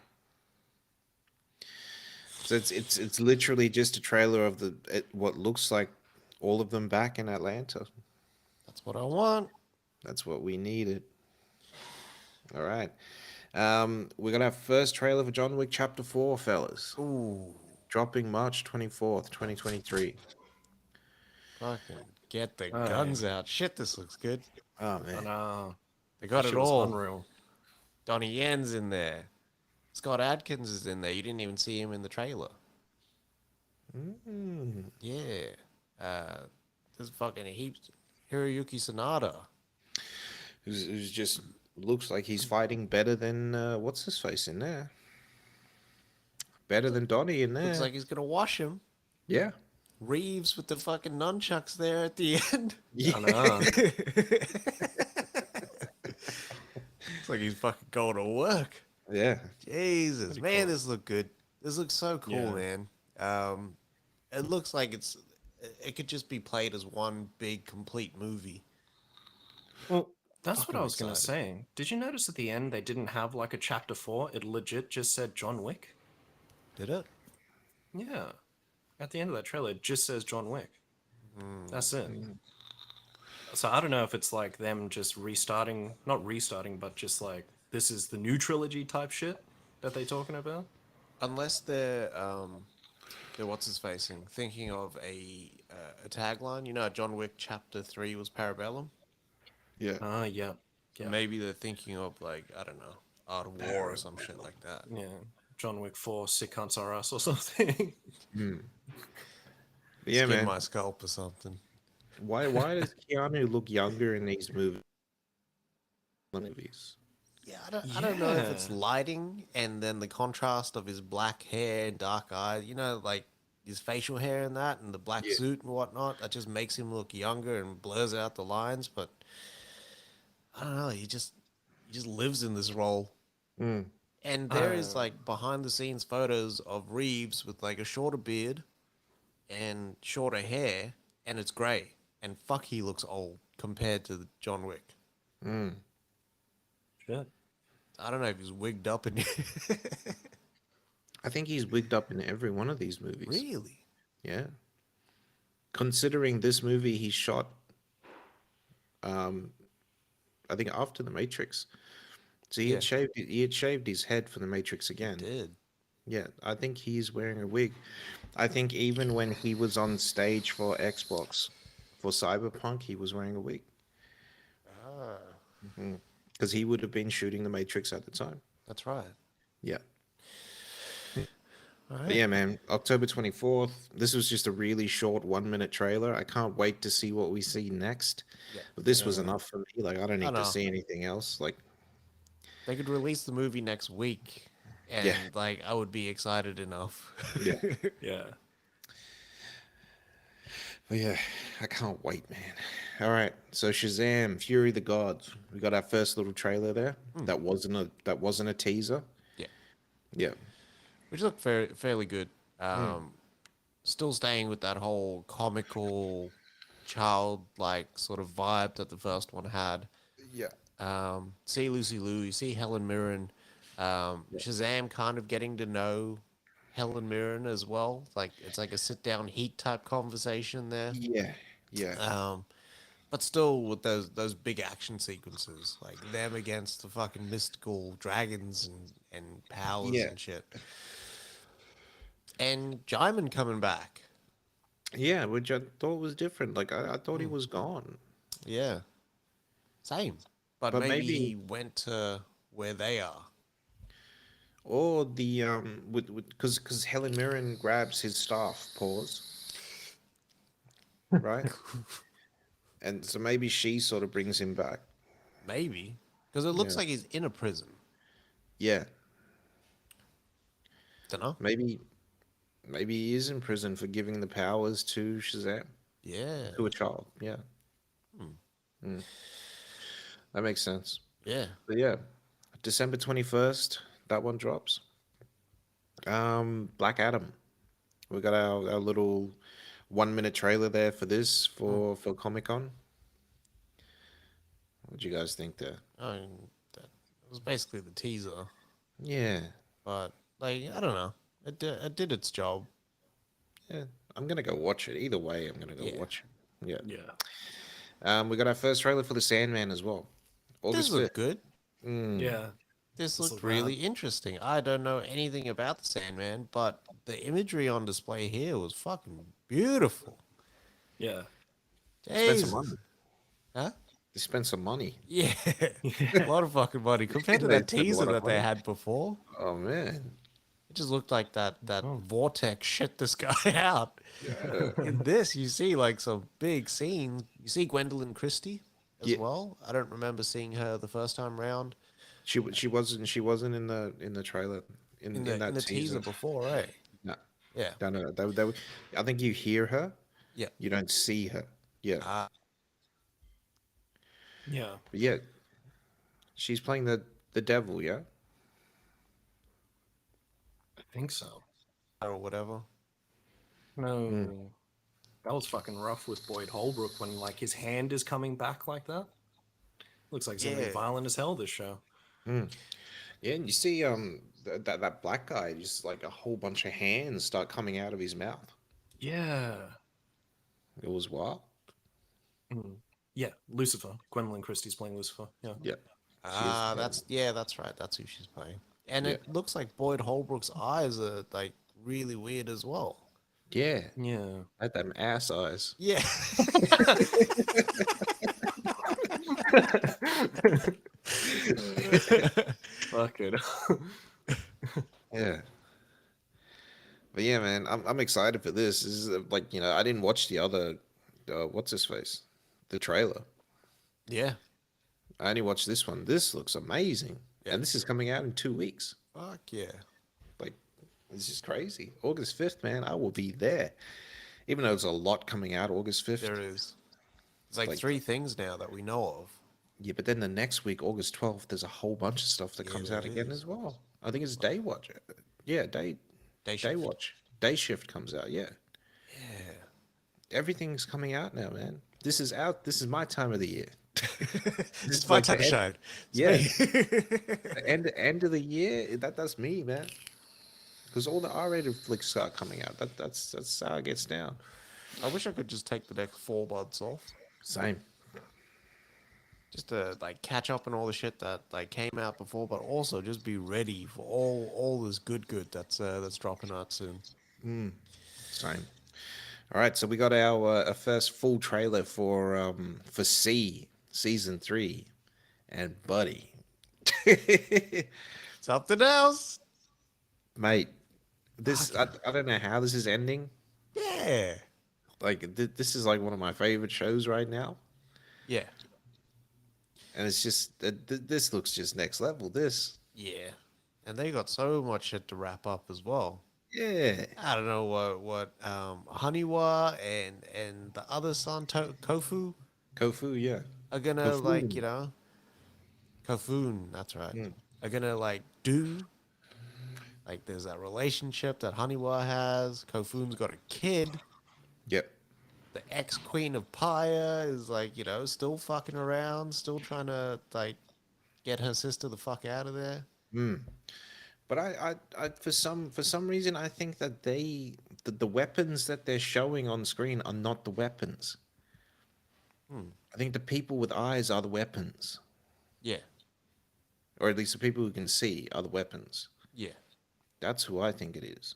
[SPEAKER 5] So it's literally just a trailer of what looks like all of them back in Atlanta.
[SPEAKER 6] That's what I want.
[SPEAKER 5] That's what we needed. All right. We got our first trailer for John Wick Chapter 4, fellas.
[SPEAKER 6] Ooh.
[SPEAKER 5] Dropping March 24th, 2023.
[SPEAKER 6] Fucking get the guns out. Shit, this looks good.
[SPEAKER 5] Oh, man.
[SPEAKER 6] They got
[SPEAKER 2] That
[SPEAKER 6] it
[SPEAKER 2] shit was
[SPEAKER 6] all.
[SPEAKER 2] unreal.
[SPEAKER 6] Donnie Yen's in there. Scott Adkins is in there. You didn't even see him in the trailer. Yeah. There's fucking heaps. Hiroyuki Sanada.
[SPEAKER 5] Who's just looks like he's fighting better than what's his face in there. Better than Donnie in there.
[SPEAKER 6] Looks like he's gonna wash him.
[SPEAKER 5] Yeah.
[SPEAKER 6] Reeves with the fucking nunchucks there at the end.
[SPEAKER 5] Yeah.
[SPEAKER 2] I know.
[SPEAKER 6] It's like he's fucking going to work.
[SPEAKER 5] Yeah.
[SPEAKER 6] Jesus, man, this look good. This looks so cool,
[SPEAKER 2] Yeah.
[SPEAKER 6] man. It looks like it could just be played as one big complete movie.
[SPEAKER 2] Well, that's what
[SPEAKER 6] Fucking
[SPEAKER 2] I was gonna
[SPEAKER 6] excited.
[SPEAKER 2] say. Did you notice at the end they didn't have like a chapter 4? It legit just said John Wick.
[SPEAKER 6] Did it?
[SPEAKER 2] Yeah. At the end of that trailer, it just says John Wick. That's it. So I don't know if it's like them just restarting, not restarting, but just like this is the new trilogy type shit that they talking about.
[SPEAKER 6] Unless they're what's his facing thinking of a tagline. You know, John Wick Chapter 3 was Parabellum.
[SPEAKER 5] Yeah.
[SPEAKER 2] Yeah.
[SPEAKER 6] So
[SPEAKER 2] Yeah.
[SPEAKER 6] maybe they're thinking of like I don't know, Art of War or some shit like that.
[SPEAKER 2] Yeah. John Wick 4, Sick Cunts Are Us or something.
[SPEAKER 5] Yeah,
[SPEAKER 6] Skin
[SPEAKER 5] man.
[SPEAKER 6] my scalp or something.
[SPEAKER 5] Why does Keanu look younger in these movies?
[SPEAKER 6] Yeah, I don't know if it's
[SPEAKER 2] Yeah.
[SPEAKER 6] lighting and then the contrast of his black hair and dark eyes, you know, like his facial hair and that and the black
[SPEAKER 5] Yeah.
[SPEAKER 6] suit and whatnot, that just makes him look younger and blurs out the lines, but I don't know, he just lives in this role.
[SPEAKER 5] Mm.
[SPEAKER 6] And there is like behind the scenes photos of Reeves with like a shorter beard and shorter hair and it's grey. And fuck he looks old compared to John Wick.
[SPEAKER 5] Mm.
[SPEAKER 2] Shit.
[SPEAKER 6] I don't know if he's wigged up in
[SPEAKER 5] I think he's wigged up in every one of these movies.
[SPEAKER 6] Really?
[SPEAKER 5] Yeah. Considering this movie he shot, I think after The Matrix. So
[SPEAKER 6] Yeah.
[SPEAKER 5] he had shaved his head for The Matrix again.
[SPEAKER 6] Did.
[SPEAKER 5] Yeah, I think he's wearing a wig. I think even when he was on stage for Xbox for Cyberpunk, he was wearing a wig. Because he would have been shooting The Matrix at the time.
[SPEAKER 6] That's right.
[SPEAKER 5] Yeah.
[SPEAKER 6] All
[SPEAKER 5] But
[SPEAKER 6] right.
[SPEAKER 5] yeah, man, October 24th. This was just a really short 1 minute trailer. I can't wait to see what we see next.
[SPEAKER 6] Yeah.
[SPEAKER 5] But this was enough for me. Like, I don't need
[SPEAKER 6] know.
[SPEAKER 5] to see anything else. Like,
[SPEAKER 6] They could release the movie next week, and
[SPEAKER 5] Yeah.
[SPEAKER 6] like I would be excited enough.
[SPEAKER 5] yeah.
[SPEAKER 2] Yeah.
[SPEAKER 5] But yeah, I can't wait, man. All right, so Shazam, Fury of the Gods. We got our first little trailer there. That wasn't a teaser.
[SPEAKER 6] Yeah,
[SPEAKER 5] Yeah.
[SPEAKER 6] which looked fairly good. Still staying with that whole comical, childlike sort of vibe that the first one had.
[SPEAKER 5] Yeah.
[SPEAKER 6] See Lucy Liu, you see Helen Mirren, Shazam kind of getting to know Helen Mirren as well. Like it's like a sit down heat type conversation there.
[SPEAKER 5] Yeah. Yeah.
[SPEAKER 6] But still with those big action sequences, like them against the fucking mystical dragons and powers
[SPEAKER 5] Yeah.
[SPEAKER 6] and shit. And Jaimin coming back.
[SPEAKER 5] Yeah, which I thought was different. Like I thought he was gone.
[SPEAKER 6] Yeah. Same. But,
[SPEAKER 5] But
[SPEAKER 6] maybe
[SPEAKER 5] maybe-
[SPEAKER 6] he went to where they are.
[SPEAKER 5] Or the because Helen Mirren grabs his staff, pause. Right? And so maybe she sort of brings him back.
[SPEAKER 6] Maybe. Because it looks
[SPEAKER 5] Yeah.
[SPEAKER 6] like he's in a prison.
[SPEAKER 5] Yeah.
[SPEAKER 6] Dunno.
[SPEAKER 5] Maybe he is in prison for giving the powers to Shazam.
[SPEAKER 6] Yeah.
[SPEAKER 5] To a child. Yeah. Mm. That makes sense.
[SPEAKER 6] Yeah.
[SPEAKER 5] But yeah, December 21st, that one drops. Black Adam. We got our little 1 minute trailer there for this for Comic Con. What do you guys think there?
[SPEAKER 6] I mean, that was basically the teaser.
[SPEAKER 5] Yeah.
[SPEAKER 6] But, like, I don't know. It did its job.
[SPEAKER 5] Yeah. I'm gonna go watch it. Either way, I'm gonna go
[SPEAKER 6] Yeah.
[SPEAKER 5] watch it. Yeah.
[SPEAKER 2] Yeah.
[SPEAKER 5] We got our first trailer for the Sandman as well.
[SPEAKER 6] This
[SPEAKER 5] August
[SPEAKER 6] looked
[SPEAKER 5] 5th.
[SPEAKER 6] good.
[SPEAKER 2] Yeah.
[SPEAKER 6] This
[SPEAKER 2] This
[SPEAKER 6] looked
[SPEAKER 2] looked
[SPEAKER 6] really interesting. I don't know anything about the Sandman, but the imagery on display here was fucking beautiful.
[SPEAKER 2] Yeah.
[SPEAKER 5] Spend
[SPEAKER 6] Jesus.
[SPEAKER 5] some money.
[SPEAKER 6] Huh?
[SPEAKER 5] They spent some money.
[SPEAKER 6] Yeah. A lot of fucking money compared to
[SPEAKER 5] They
[SPEAKER 6] that
[SPEAKER 5] spent a
[SPEAKER 6] teaser
[SPEAKER 5] lot of
[SPEAKER 6] that they
[SPEAKER 5] money.
[SPEAKER 6] had before.
[SPEAKER 5] Oh man.
[SPEAKER 6] It just looked like that vortex shit this guy out. In this, you see like some big scenes. You see Gwendolyn Christie as
[SPEAKER 5] Yeah.
[SPEAKER 6] well. I don't remember seeing her the first time round
[SPEAKER 5] She wasn't in the trailer in that
[SPEAKER 6] in the teaser before, right?
[SPEAKER 5] No,
[SPEAKER 6] Yeah.
[SPEAKER 5] no. I think you hear her.
[SPEAKER 6] Yeah.
[SPEAKER 5] You don't see her. Yeah.
[SPEAKER 2] Yeah.
[SPEAKER 5] But yeah. She's playing the devil. Yeah.
[SPEAKER 2] I think so.
[SPEAKER 6] Or whatever.
[SPEAKER 2] No. That was fucking rough with Boyd Holbrook when like his hand is coming back like that. Looks like it's gonna be
[SPEAKER 6] Yeah.
[SPEAKER 2] violent as hell this show.
[SPEAKER 5] Yeah, and you see that black guy, just like a whole bunch of hands start coming out of his mouth.
[SPEAKER 2] Yeah.
[SPEAKER 5] It was wild.
[SPEAKER 2] Yeah, Lucifer. Gwendolyn Christie's playing Lucifer. Yeah.
[SPEAKER 5] Yeah.
[SPEAKER 6] Ah, that's right. That's who she's playing. And
[SPEAKER 5] Yeah.
[SPEAKER 6] it looks like Boyd Holbrook's eyes are like really weird as well.
[SPEAKER 5] Yeah.
[SPEAKER 2] Yeah.
[SPEAKER 5] Had them ass eyes.
[SPEAKER 6] Yeah.
[SPEAKER 2] Fuck it.
[SPEAKER 5] Yeah. But yeah, man, I'm excited for this. This is like, I didn't watch the other what's his face? The trailer.
[SPEAKER 6] Yeah.
[SPEAKER 5] I only watched this one. This looks amazing.
[SPEAKER 6] Yeah.
[SPEAKER 5] And this is coming out in 2 weeks.
[SPEAKER 6] Fuck yeah.
[SPEAKER 5] Like, this is crazy. August 5th, man, I will be there. Even though there's a lot coming out August 5th.
[SPEAKER 6] There is. It's like,
[SPEAKER 5] Like-
[SPEAKER 6] 3 things now that we know of.
[SPEAKER 5] Yeah, but then the next week, August 12th, there's a whole bunch of stuff that
[SPEAKER 6] Yeah,
[SPEAKER 5] comes
[SPEAKER 6] there
[SPEAKER 5] out again
[SPEAKER 6] is.
[SPEAKER 5] as well. I think it's Day Watch. Yeah,
[SPEAKER 6] Day
[SPEAKER 5] Day
[SPEAKER 6] shift.
[SPEAKER 5] Watch. Day Shift comes out, yeah.
[SPEAKER 6] Yeah.
[SPEAKER 5] Everything's coming out now, man. This is out. This is my time of the year.
[SPEAKER 6] It's my
[SPEAKER 5] like
[SPEAKER 6] time to
[SPEAKER 5] the
[SPEAKER 6] shine.
[SPEAKER 5] Yeah.
[SPEAKER 6] It's me.
[SPEAKER 5] The end of the year, that's me, man. Because all the R-rated flicks start coming out. That's how it gets down.
[SPEAKER 6] I wish I could just take the next 4 months off.
[SPEAKER 5] Same.
[SPEAKER 6] Just to like catch up on all the shit that like came out before, but also just be ready for all this good that's dropping out soon.
[SPEAKER 5] Same. All right, so we got our first full trailer for season 3, and buddy,
[SPEAKER 6] Something else.
[SPEAKER 5] mate, this I don't know how this is ending.
[SPEAKER 6] Yeah.
[SPEAKER 5] Like this is like one of my favorite shows right now,
[SPEAKER 6] Yeah.
[SPEAKER 5] and it's just this looks just next level. This,
[SPEAKER 6] Yeah. And they got so much shit to wrap up as well.
[SPEAKER 5] yeah,
[SPEAKER 6] I don't know what Haniwa and the other son Kofu
[SPEAKER 5] Kofu, yeah,
[SPEAKER 6] are gonna
[SPEAKER 5] Kofun.
[SPEAKER 6] like, Kofun, that's right. Are gonna like do. Like there's that relationship that Haniwa has. Kofun's got a kid.
[SPEAKER 5] yep.
[SPEAKER 6] The ex-queen of Paya is like, still fucking around, still trying to like get her sister the fuck out of there.
[SPEAKER 5] But I for some reason I think that the weapons that they're showing on screen are not the weapons. I think the people with eyes are the weapons,
[SPEAKER 6] Yeah.
[SPEAKER 5] or at least the people who can see are the weapons.
[SPEAKER 6] Yeah.
[SPEAKER 5] That's who I think it is.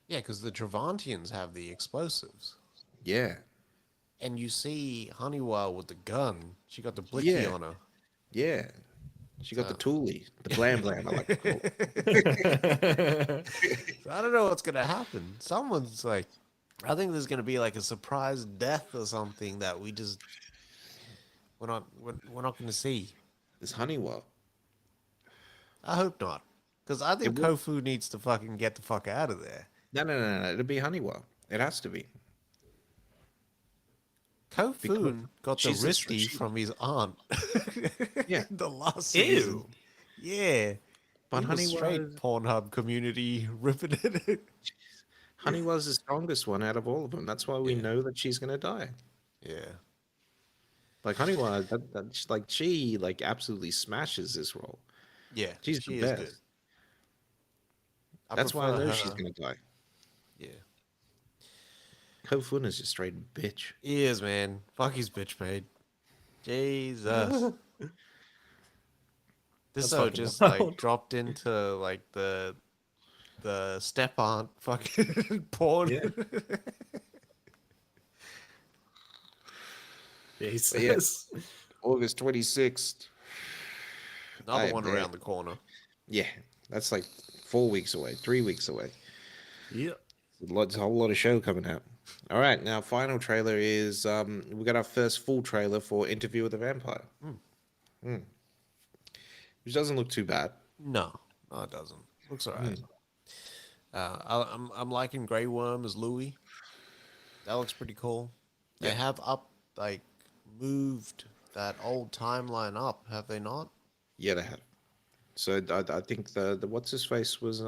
[SPEAKER 6] Yeah, because the Travantians have the explosives.
[SPEAKER 5] Yeah,
[SPEAKER 6] And you see Honeywell with the gun. She got the blicky
[SPEAKER 5] Yeah.
[SPEAKER 6] on her.
[SPEAKER 5] yeah. She got the toolie, the blam blam. I like to call it.
[SPEAKER 6] So I don't know what's gonna happen. Someone's like, I think there's gonna be like a surprise death or something that we're not gonna see.
[SPEAKER 5] This Honeywell.
[SPEAKER 6] I hope not, because I think
[SPEAKER 5] It will-
[SPEAKER 6] Kofu needs to fucking get the fuck out of there.
[SPEAKER 5] No. It'll be Honeywell. It has to be.
[SPEAKER 6] Kofu got the
[SPEAKER 5] she's a
[SPEAKER 6] wristy
[SPEAKER 5] she-
[SPEAKER 6] from his aunt.
[SPEAKER 5] Yeah.
[SPEAKER 6] The last
[SPEAKER 2] Ew.
[SPEAKER 6] season. Yeah.
[SPEAKER 5] But
[SPEAKER 6] He was
[SPEAKER 5] Honeywell,
[SPEAKER 6] straight Pornhub community ripping it.
[SPEAKER 5] Honeywell's the strongest one out of all of them. That's why we know that she's gonna die.
[SPEAKER 6] Yeah.
[SPEAKER 5] Like Honeywell, she absolutely smashes this role.
[SPEAKER 6] Yeah.
[SPEAKER 5] She's
[SPEAKER 6] she
[SPEAKER 5] the
[SPEAKER 6] is
[SPEAKER 5] best.
[SPEAKER 6] good. I
[SPEAKER 5] That's why I
[SPEAKER 6] prefer
[SPEAKER 5] know she's
[SPEAKER 6] her.
[SPEAKER 5] gonna die.
[SPEAKER 6] Yeah.
[SPEAKER 5] Kofun is just straight bitch.
[SPEAKER 6] He is, man. Fuck his bitch, mate. Jesus. This
[SPEAKER 2] That's
[SPEAKER 6] show
[SPEAKER 2] fucking
[SPEAKER 6] just
[SPEAKER 2] wild.
[SPEAKER 6] like dropped into like the step aunt fucking porn.
[SPEAKER 5] Yeah.
[SPEAKER 2] Jesus.
[SPEAKER 5] August 26th. I
[SPEAKER 6] Another
[SPEAKER 5] am
[SPEAKER 6] one
[SPEAKER 5] there.
[SPEAKER 6] around the corner.
[SPEAKER 5] Yeah, that's like 4 weeks away, 3 weeks away.
[SPEAKER 2] Yep.
[SPEAKER 5] There's a whole lot of show coming out. All right, now final trailer is we got our first full trailer for Interview with the Vampire. Which doesn't look too bad.
[SPEAKER 6] No, it doesn't. Looks alright. I'm liking Grey Worm as Louis. That looks pretty cool. They have moved that old timeline up, have they not?
[SPEAKER 5] Yeah, they have. So I think the what's his face was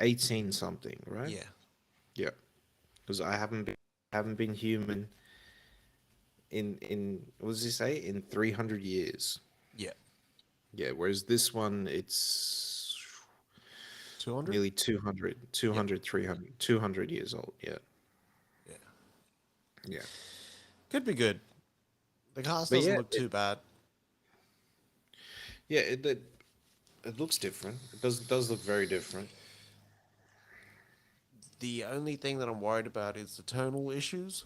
[SPEAKER 5] 18 something, right?
[SPEAKER 6] Yeah.
[SPEAKER 5] Yeah, because I haven't been human in what does he say, in 300 years.
[SPEAKER 6] Yeah.
[SPEAKER 5] Yeah, whereas this one it's
[SPEAKER 6] 200?
[SPEAKER 5] nearly 200,
[SPEAKER 6] Yep.
[SPEAKER 5] 300, 200 years old. Yeah,
[SPEAKER 6] Yeah.
[SPEAKER 5] yeah.
[SPEAKER 6] Could be good. The cast
[SPEAKER 5] But
[SPEAKER 6] doesn't
[SPEAKER 5] yeah,
[SPEAKER 6] look too bad.
[SPEAKER 5] yeah, it looks different. It does look very different.
[SPEAKER 6] The only thing that I'm worried about is the tonal issues.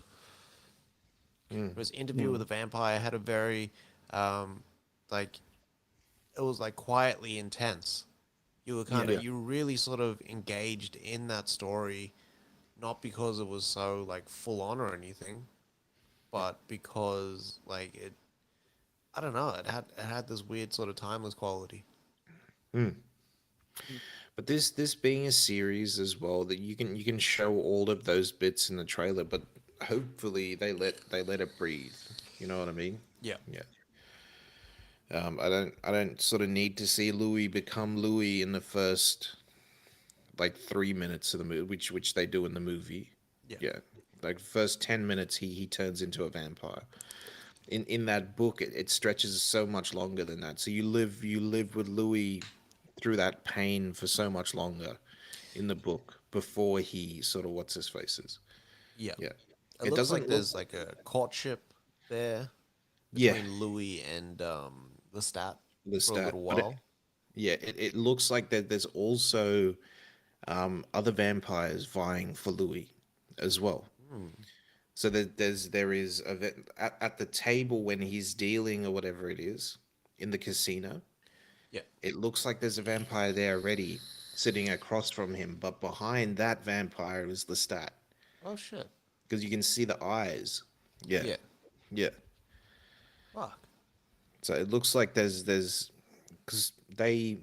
[SPEAKER 6] Whereas Interview with a Vampire had a very, like, it was like quietly intense. You were kind of,
[SPEAKER 5] Yeah.
[SPEAKER 6] you really sort of engaged in that story, not because it was so like full on or anything, but because like it, I don't know, it had this weird sort of timeless quality.
[SPEAKER 5] But this being a series as well, that you can show all of those bits in the trailer, but hopefully they let it breathe. You know what I mean?
[SPEAKER 6] Yeah.
[SPEAKER 5] Yeah. I don't sort of need to see Louis become Louis in the first like 3 minutes of the movie, which they do in the movie.
[SPEAKER 6] Yeah.
[SPEAKER 5] Yeah. Like first 10 minutes he turns into a vampire. In that book it stretches so much longer than that. So you live with Louis through that pain for so much longer in the book before he sort of what's his faces.
[SPEAKER 6] Yeah.
[SPEAKER 5] Yeah.
[SPEAKER 6] It
[SPEAKER 5] It
[SPEAKER 6] looks like
[SPEAKER 5] doesn't look
[SPEAKER 6] there's like a courtship there
[SPEAKER 5] yeah,
[SPEAKER 6] between Louis and the stat
[SPEAKER 5] the
[SPEAKER 6] for a
[SPEAKER 5] stat.
[SPEAKER 6] little
[SPEAKER 5] But
[SPEAKER 6] while.
[SPEAKER 5] it looks like that there's also other vampires vying for Louis as well. So there is at the table when he's dealing or whatever it is in the casino.
[SPEAKER 6] Yeah.
[SPEAKER 5] It looks like there's a vampire there already sitting across from him, but behind that vampire is the stat
[SPEAKER 6] Oh shit.
[SPEAKER 5] because you can see the eyes. Yeah,
[SPEAKER 6] Yeah.
[SPEAKER 5] yeah.
[SPEAKER 6] Fuck.
[SPEAKER 5] So it looks like there's because they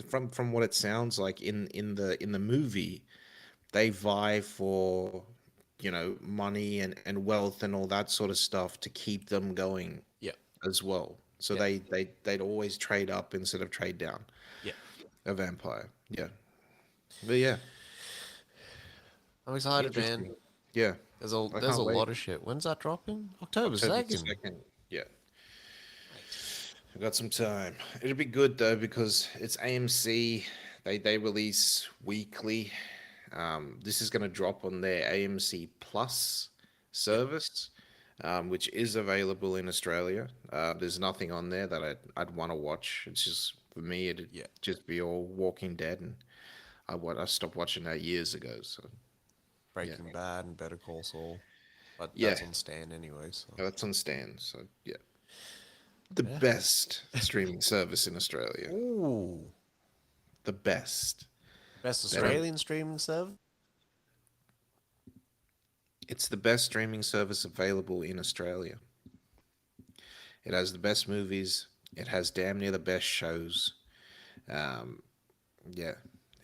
[SPEAKER 5] from what it sounds like in the movie they vie for money and wealth and all that sort of stuff to keep them going
[SPEAKER 6] Yeah.
[SPEAKER 5] as well. So
[SPEAKER 6] Yeah.
[SPEAKER 5] they'd always trade up instead of trade down.
[SPEAKER 6] Yeah.
[SPEAKER 5] A vampire. Yeah. But yeah,
[SPEAKER 6] I'm excited, man.
[SPEAKER 5] interesting. Yeah. I
[SPEAKER 6] There's a
[SPEAKER 5] can't wait.
[SPEAKER 6] lot of shit. When's that dropping? October
[SPEAKER 5] October
[SPEAKER 6] 2nd.
[SPEAKER 5] 2nd. Yeah. I got some time. It'll be good though because it's AMC. They release weekly. This is going to drop on their AMC Plus
[SPEAKER 6] Yeah.
[SPEAKER 5] service, which is available in Australia. There's nothing on there that I'd want to watch. It's just for me, it'd
[SPEAKER 6] Yeah.
[SPEAKER 5] just be all Walking Dead, and I stopped watching that years ago. So
[SPEAKER 6] Breaking Bad and Better Call Saul. But
[SPEAKER 5] yeah,
[SPEAKER 6] that's on Stan anyway, so
[SPEAKER 5] that's on Stan. So yeah, the
[SPEAKER 6] yeah.
[SPEAKER 5] best streaming service in Australia.
[SPEAKER 6] Ooh.
[SPEAKER 5] The best.
[SPEAKER 6] Best
[SPEAKER 5] Better-
[SPEAKER 6] Australian streaming service?
[SPEAKER 5] It's the best streaming service available in Australia. It has the best movies. It has damn near the best shows. Yeah,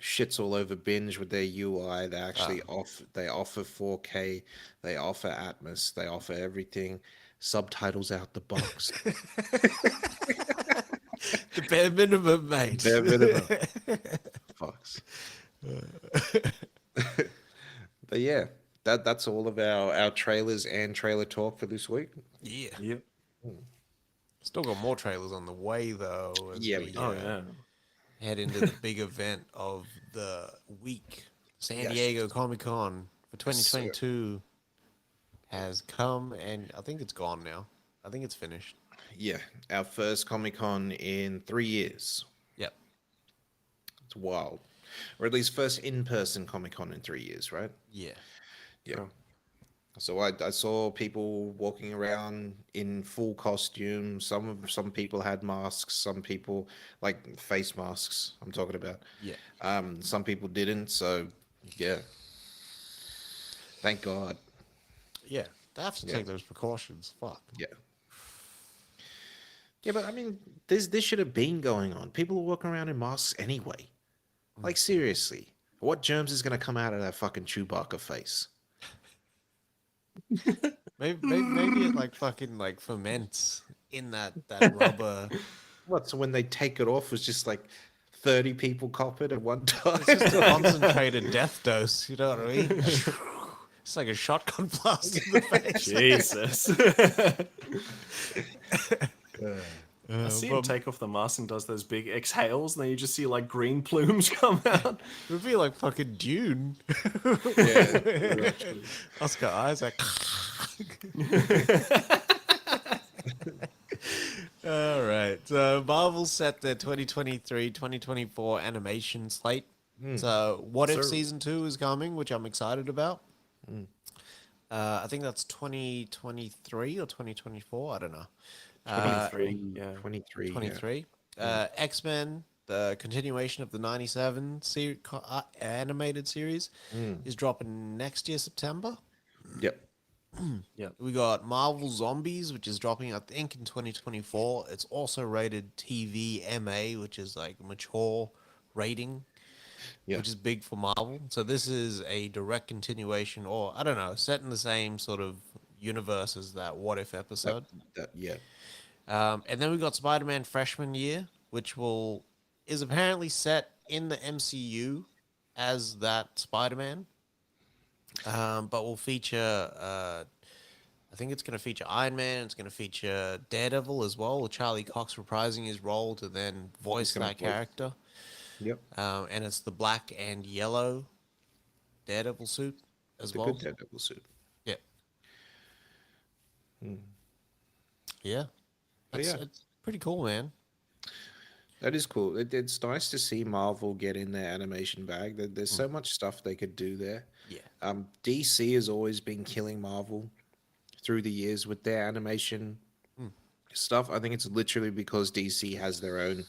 [SPEAKER 5] shits all over Binge with their UI. They actually offer 4K. They offer Atmos. They offer everything. Subtitles out the box.
[SPEAKER 6] The bare minimum, mate.
[SPEAKER 5] Bare minimum. Fox. But yeah, that's all of our trailers and trailer talk for this week.
[SPEAKER 6] Yeah.
[SPEAKER 2] Yep.
[SPEAKER 6] Still got more trailers on the way though. As
[SPEAKER 5] Yeah,
[SPEAKER 6] we,
[SPEAKER 5] we do.
[SPEAKER 2] Oh yeah.
[SPEAKER 6] head into the big event of the week. San
[SPEAKER 5] Yes.
[SPEAKER 6] Diego Comic Con for
[SPEAKER 5] Yes, sir.
[SPEAKER 6] 2022 has come, and I think it's gone now. I think it's finished.
[SPEAKER 5] Yeah, our first Comic Con in 3 years.
[SPEAKER 6] Yep.
[SPEAKER 5] It's wild. Or at least first in-person Comic Con in 3 years, right?
[SPEAKER 6] Yeah.
[SPEAKER 5] Yeah.
[SPEAKER 2] Oh.
[SPEAKER 5] So I saw people walking around in full costume. Some people had masks. Some people like face masks. I'm talking about.
[SPEAKER 6] Yeah.
[SPEAKER 5] Some people didn't. So yeah. Thank God.
[SPEAKER 6] Yeah. They have to
[SPEAKER 5] Yeah.
[SPEAKER 6] take those precautions. Fuck.
[SPEAKER 5] Yeah. Yeah, but I mean, this should have been going on. People are walking around in masks anyway. Like seriously, what germs is gonna come out of that fucking Chewbacca face?
[SPEAKER 6] Maybe it like fucking like ferments in that rubber.
[SPEAKER 5] What? So when they take it off, it's just like 30 people cop it at one time.
[SPEAKER 6] It's just a concentrated death dose. You know what I mean? It's like a shotgun blast in the face.
[SPEAKER 2] Jesus. I see him take off the mask and does those big exhales, and then you just see like green plumes come out.
[SPEAKER 6] It would be like fucking Dune.
[SPEAKER 5] Yeah.
[SPEAKER 6] Oscar Isaac. All right. So Marvel set their 2023-2024 animation slate. So What If
[SPEAKER 2] Sir.
[SPEAKER 6] Season 2 is coming, which I'm excited about. I think that's 2023 or 2024. I don't know.
[SPEAKER 2] 23. Yeah.
[SPEAKER 5] 23.
[SPEAKER 6] 23. X-Men, the continuation of the 97 animated series, is dropping next year, September.
[SPEAKER 5] Yep.
[SPEAKER 2] Yeah.
[SPEAKER 6] We got Marvel Zombies, which is dropping, I think, in 2024. It's also rated TV MA, which is like mature rating,
[SPEAKER 5] Yeah.
[SPEAKER 6] which is big for Marvel. So this is a direct continuation, or I don't know, set in the same sort of universe as that What If episode.
[SPEAKER 5] Yeah.
[SPEAKER 6] And then we got Spider-Man Freshman Year, which is apparently set in the MCU as that Spider-Man, but will feature. I think it's going to feature Iron Man. It's going to feature Daredevil as well, with Charlie Cox reprising his role to then voice
[SPEAKER 5] gonna
[SPEAKER 6] that
[SPEAKER 5] voice-
[SPEAKER 6] character.
[SPEAKER 5] Yep.
[SPEAKER 6] And it's the black and yellow Daredevil suit as
[SPEAKER 5] The
[SPEAKER 6] well.
[SPEAKER 5] good Daredevil suit.
[SPEAKER 6] Yeah. Yeah.
[SPEAKER 5] yeah.
[SPEAKER 6] It's pretty cool, man.
[SPEAKER 5] That is cool. It's nice to see Marvel get in their animation bag. There's so much stuff they could do there.
[SPEAKER 6] Yeah.
[SPEAKER 5] DC has always been killing Marvel through the years with their animation stuff. I think it's literally because DC has their own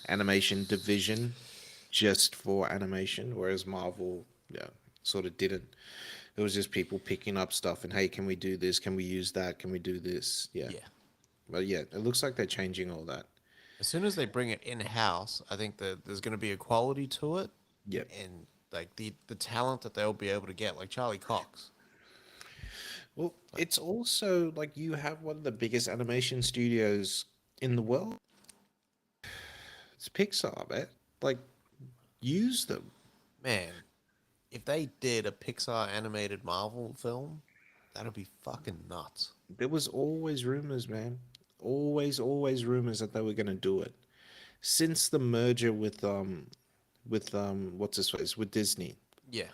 [SPEAKER 5] animation division just for animation, whereas Marvel, sort of didn't. It was just people picking up stuff and, hey, can we do this? Can we use that? Can we do this? Yeah.
[SPEAKER 6] Yeah.
[SPEAKER 5] But yeah, it looks like they're changing all that.
[SPEAKER 6] As soon as they bring it in-house, I think that there's going to be a quality to it.
[SPEAKER 5] Yep.
[SPEAKER 6] And like the talent that they'll be able to get, like Charlie Cox.
[SPEAKER 5] Well, it's also like you have one of the biggest animation studios in the world. It's Pixar, man. Like, use them.
[SPEAKER 6] Man, if they did a Pixar animated Marvel film, that'd be fucking nuts.
[SPEAKER 5] There was always rumors, man. Always rumors that they were gonna do it. Since the merger with what's his face with Disney,
[SPEAKER 6] Yeah.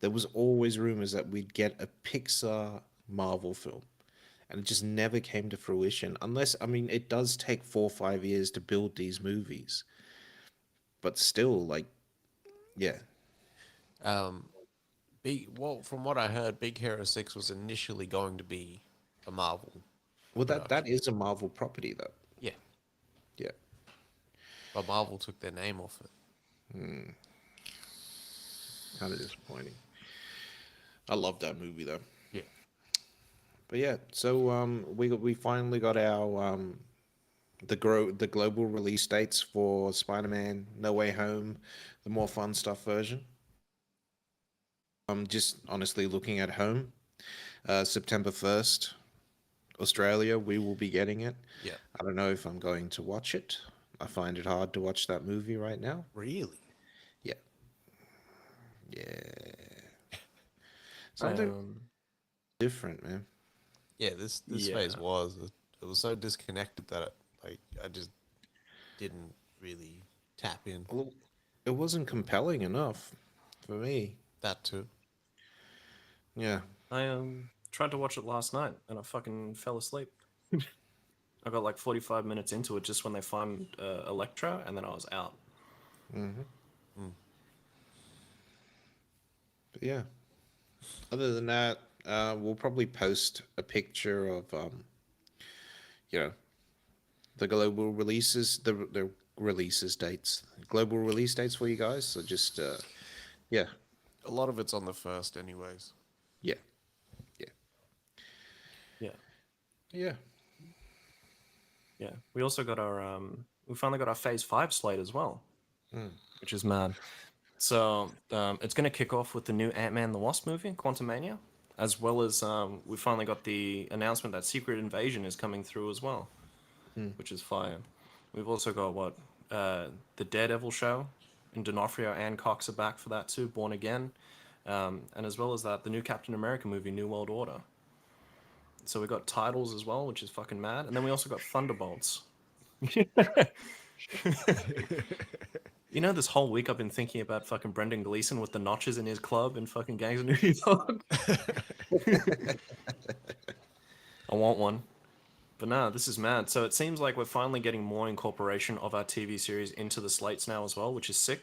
[SPEAKER 5] there was always rumors that we'd get a Pixar Marvel film, and it just never came to fruition. Unless, I mean, it does take 4 or 5 years to build these movies, but still, like, yeah,
[SPEAKER 6] From what I heard, Big Hero 6 was initially going to be a Marvel.
[SPEAKER 5] well, that is a Marvel property, though.
[SPEAKER 6] Yeah.
[SPEAKER 5] Yeah.
[SPEAKER 6] But Marvel took their name off it.
[SPEAKER 5] Kind of disappointing. I love that movie though.
[SPEAKER 6] Yeah.
[SPEAKER 5] But yeah, so we finally got our the global release dates for Spider-Man No Way Home, the more fun stuff version. Just honestly looking at home, September 1st, Australia, we will be getting it.
[SPEAKER 6] Yeah.
[SPEAKER 5] I don't know if I'm going to watch it. I find it hard to watch that movie right now.
[SPEAKER 6] Really?
[SPEAKER 5] Yeah. Yeah. Something different, man.
[SPEAKER 6] Yeah, this
[SPEAKER 2] Yeah.
[SPEAKER 6] phase it was so disconnected that I just didn't really tap in.
[SPEAKER 5] Well, it wasn't compelling enough for me.
[SPEAKER 6] That too.
[SPEAKER 5] Yeah.
[SPEAKER 2] I tried to watch it last night and I fucking fell asleep. I got like 45 minutes into it just when they find Elektra, and then I was out.
[SPEAKER 5] But yeah. Other than that, we'll probably post a picture of the global releases, the releases dates, global release dates for you guys. So just yeah.
[SPEAKER 6] A lot of it's on the first, anyways.
[SPEAKER 5] Yeah. Yeah.
[SPEAKER 2] Yeah.
[SPEAKER 5] Yeah.
[SPEAKER 2] Yeah. We also got our we finally got our Phase 5 slate as well, which is mad. So it's going to kick off with the new Ant-Man and the Wasp movie, Quantumania, as well as we finally got the announcement that Secret Invasion is coming through as well, which is fire. We've also got the Daredevil show, and D'Onofrio and Cox are back for that too, Born Again, and as well as that, the new Captain America movie, New World Order. So we got titles as well, which is fucking mad, and then we also got Thunderbolts. You know, this whole week I've been thinking about fucking Brendan Gleeson with the notches in his club in fucking Gangs of New York. I want one. But no, this is mad. So it seems like we're finally getting more incorporation of our TV series into the slates now as well, which is sick,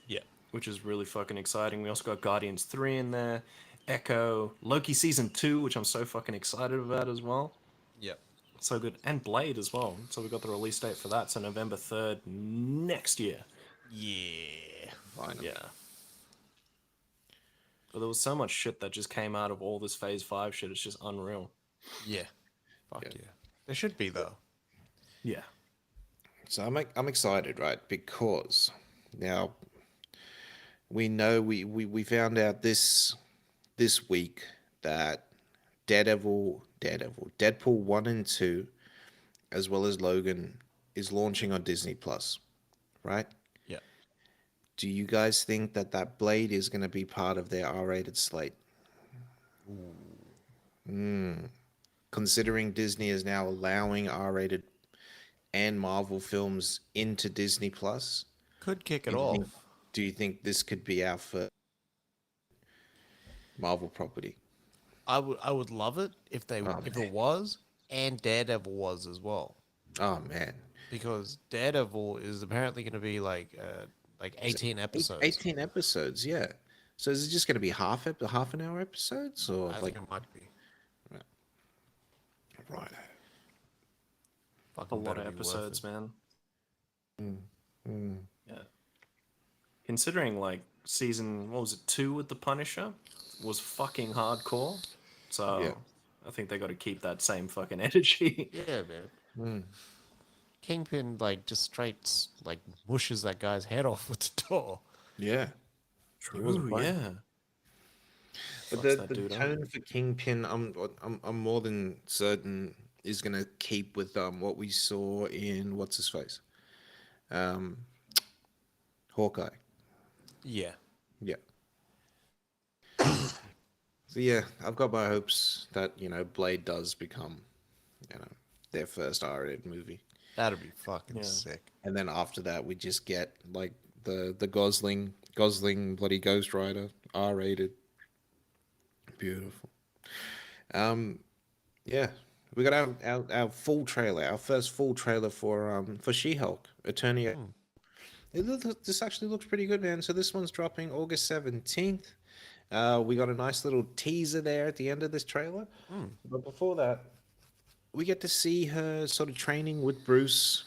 [SPEAKER 6] Yeah.
[SPEAKER 2] which is really fucking exciting. We also got Guardians 3 in there, Echo, Loki Season 2, which I'm so fucking excited about as well.
[SPEAKER 6] Yeah.
[SPEAKER 2] So good. And Blade as well. So we got the release date for that. So November 3rd next year.
[SPEAKER 6] Yeah.
[SPEAKER 5] Finally.
[SPEAKER 2] Yeah. But there was so much shit that just came out of all this Phase 5 shit. It's just unreal.
[SPEAKER 6] Yeah. Fuck yeah. There should be though.
[SPEAKER 2] Yeah.
[SPEAKER 5] So I'm excited, right? Because now we know we found out this week that Deadpool 1 and 2, as well as Logan, is launching on Disney Plus, right?
[SPEAKER 6] Yeah.
[SPEAKER 5] Do you guys think that Blade is going to be part of their R-rated slate? Considering Disney is now allowing R-rated and Marvel films into Disney Plus,
[SPEAKER 6] Could kick it
[SPEAKER 5] do you
[SPEAKER 6] off.
[SPEAKER 5] think, do you think this could be our first Marvel property?
[SPEAKER 6] I would love it if if it was, and Daredevil was as well,
[SPEAKER 5] Oh man,
[SPEAKER 6] because Daredevil is apparently going to be like 18 episodes.
[SPEAKER 5] 18 episodes, yeah. So is it just going to be half an hour episodes, or
[SPEAKER 6] I
[SPEAKER 5] like
[SPEAKER 6] think it might be.
[SPEAKER 5] right?
[SPEAKER 2] A
[SPEAKER 6] Fucking
[SPEAKER 2] lot
[SPEAKER 6] better
[SPEAKER 2] of
[SPEAKER 6] be worth
[SPEAKER 2] episodes,
[SPEAKER 6] it.
[SPEAKER 2] man. Yeah. Considering like season, what was it, 2 with the Punisher was fucking hardcore. So
[SPEAKER 5] Yeah.
[SPEAKER 2] I think they got to keep that same fucking energy.
[SPEAKER 6] Yeah, man. Kingpin just straight mushes that guy's head off with the door.
[SPEAKER 5] Yeah.
[SPEAKER 2] True, yeah.
[SPEAKER 5] But
[SPEAKER 2] Fucks
[SPEAKER 5] the
[SPEAKER 2] that dude up.
[SPEAKER 5] tone for Kingpin, I'm more than certain is gonna keep with what we saw in what's his face, Hawkeye.
[SPEAKER 6] Yeah.
[SPEAKER 5] Yeah. So yeah, I've got my hopes that Blade does become their first R-rated movie,
[SPEAKER 6] That'd be fucking
[SPEAKER 2] Yeah.
[SPEAKER 6] sick.
[SPEAKER 5] and then after that we just get like the Gosling bloody Ghost Rider R-rated. Beautiful. Yeah, we got our full trailer, our first full trailer for She-Hulk, Attorney. This actually looks pretty good, man. So this one's dropping August 17th. We got a nice little teaser there at the end of this trailer. But before that, we get to see her sort of training with Bruce.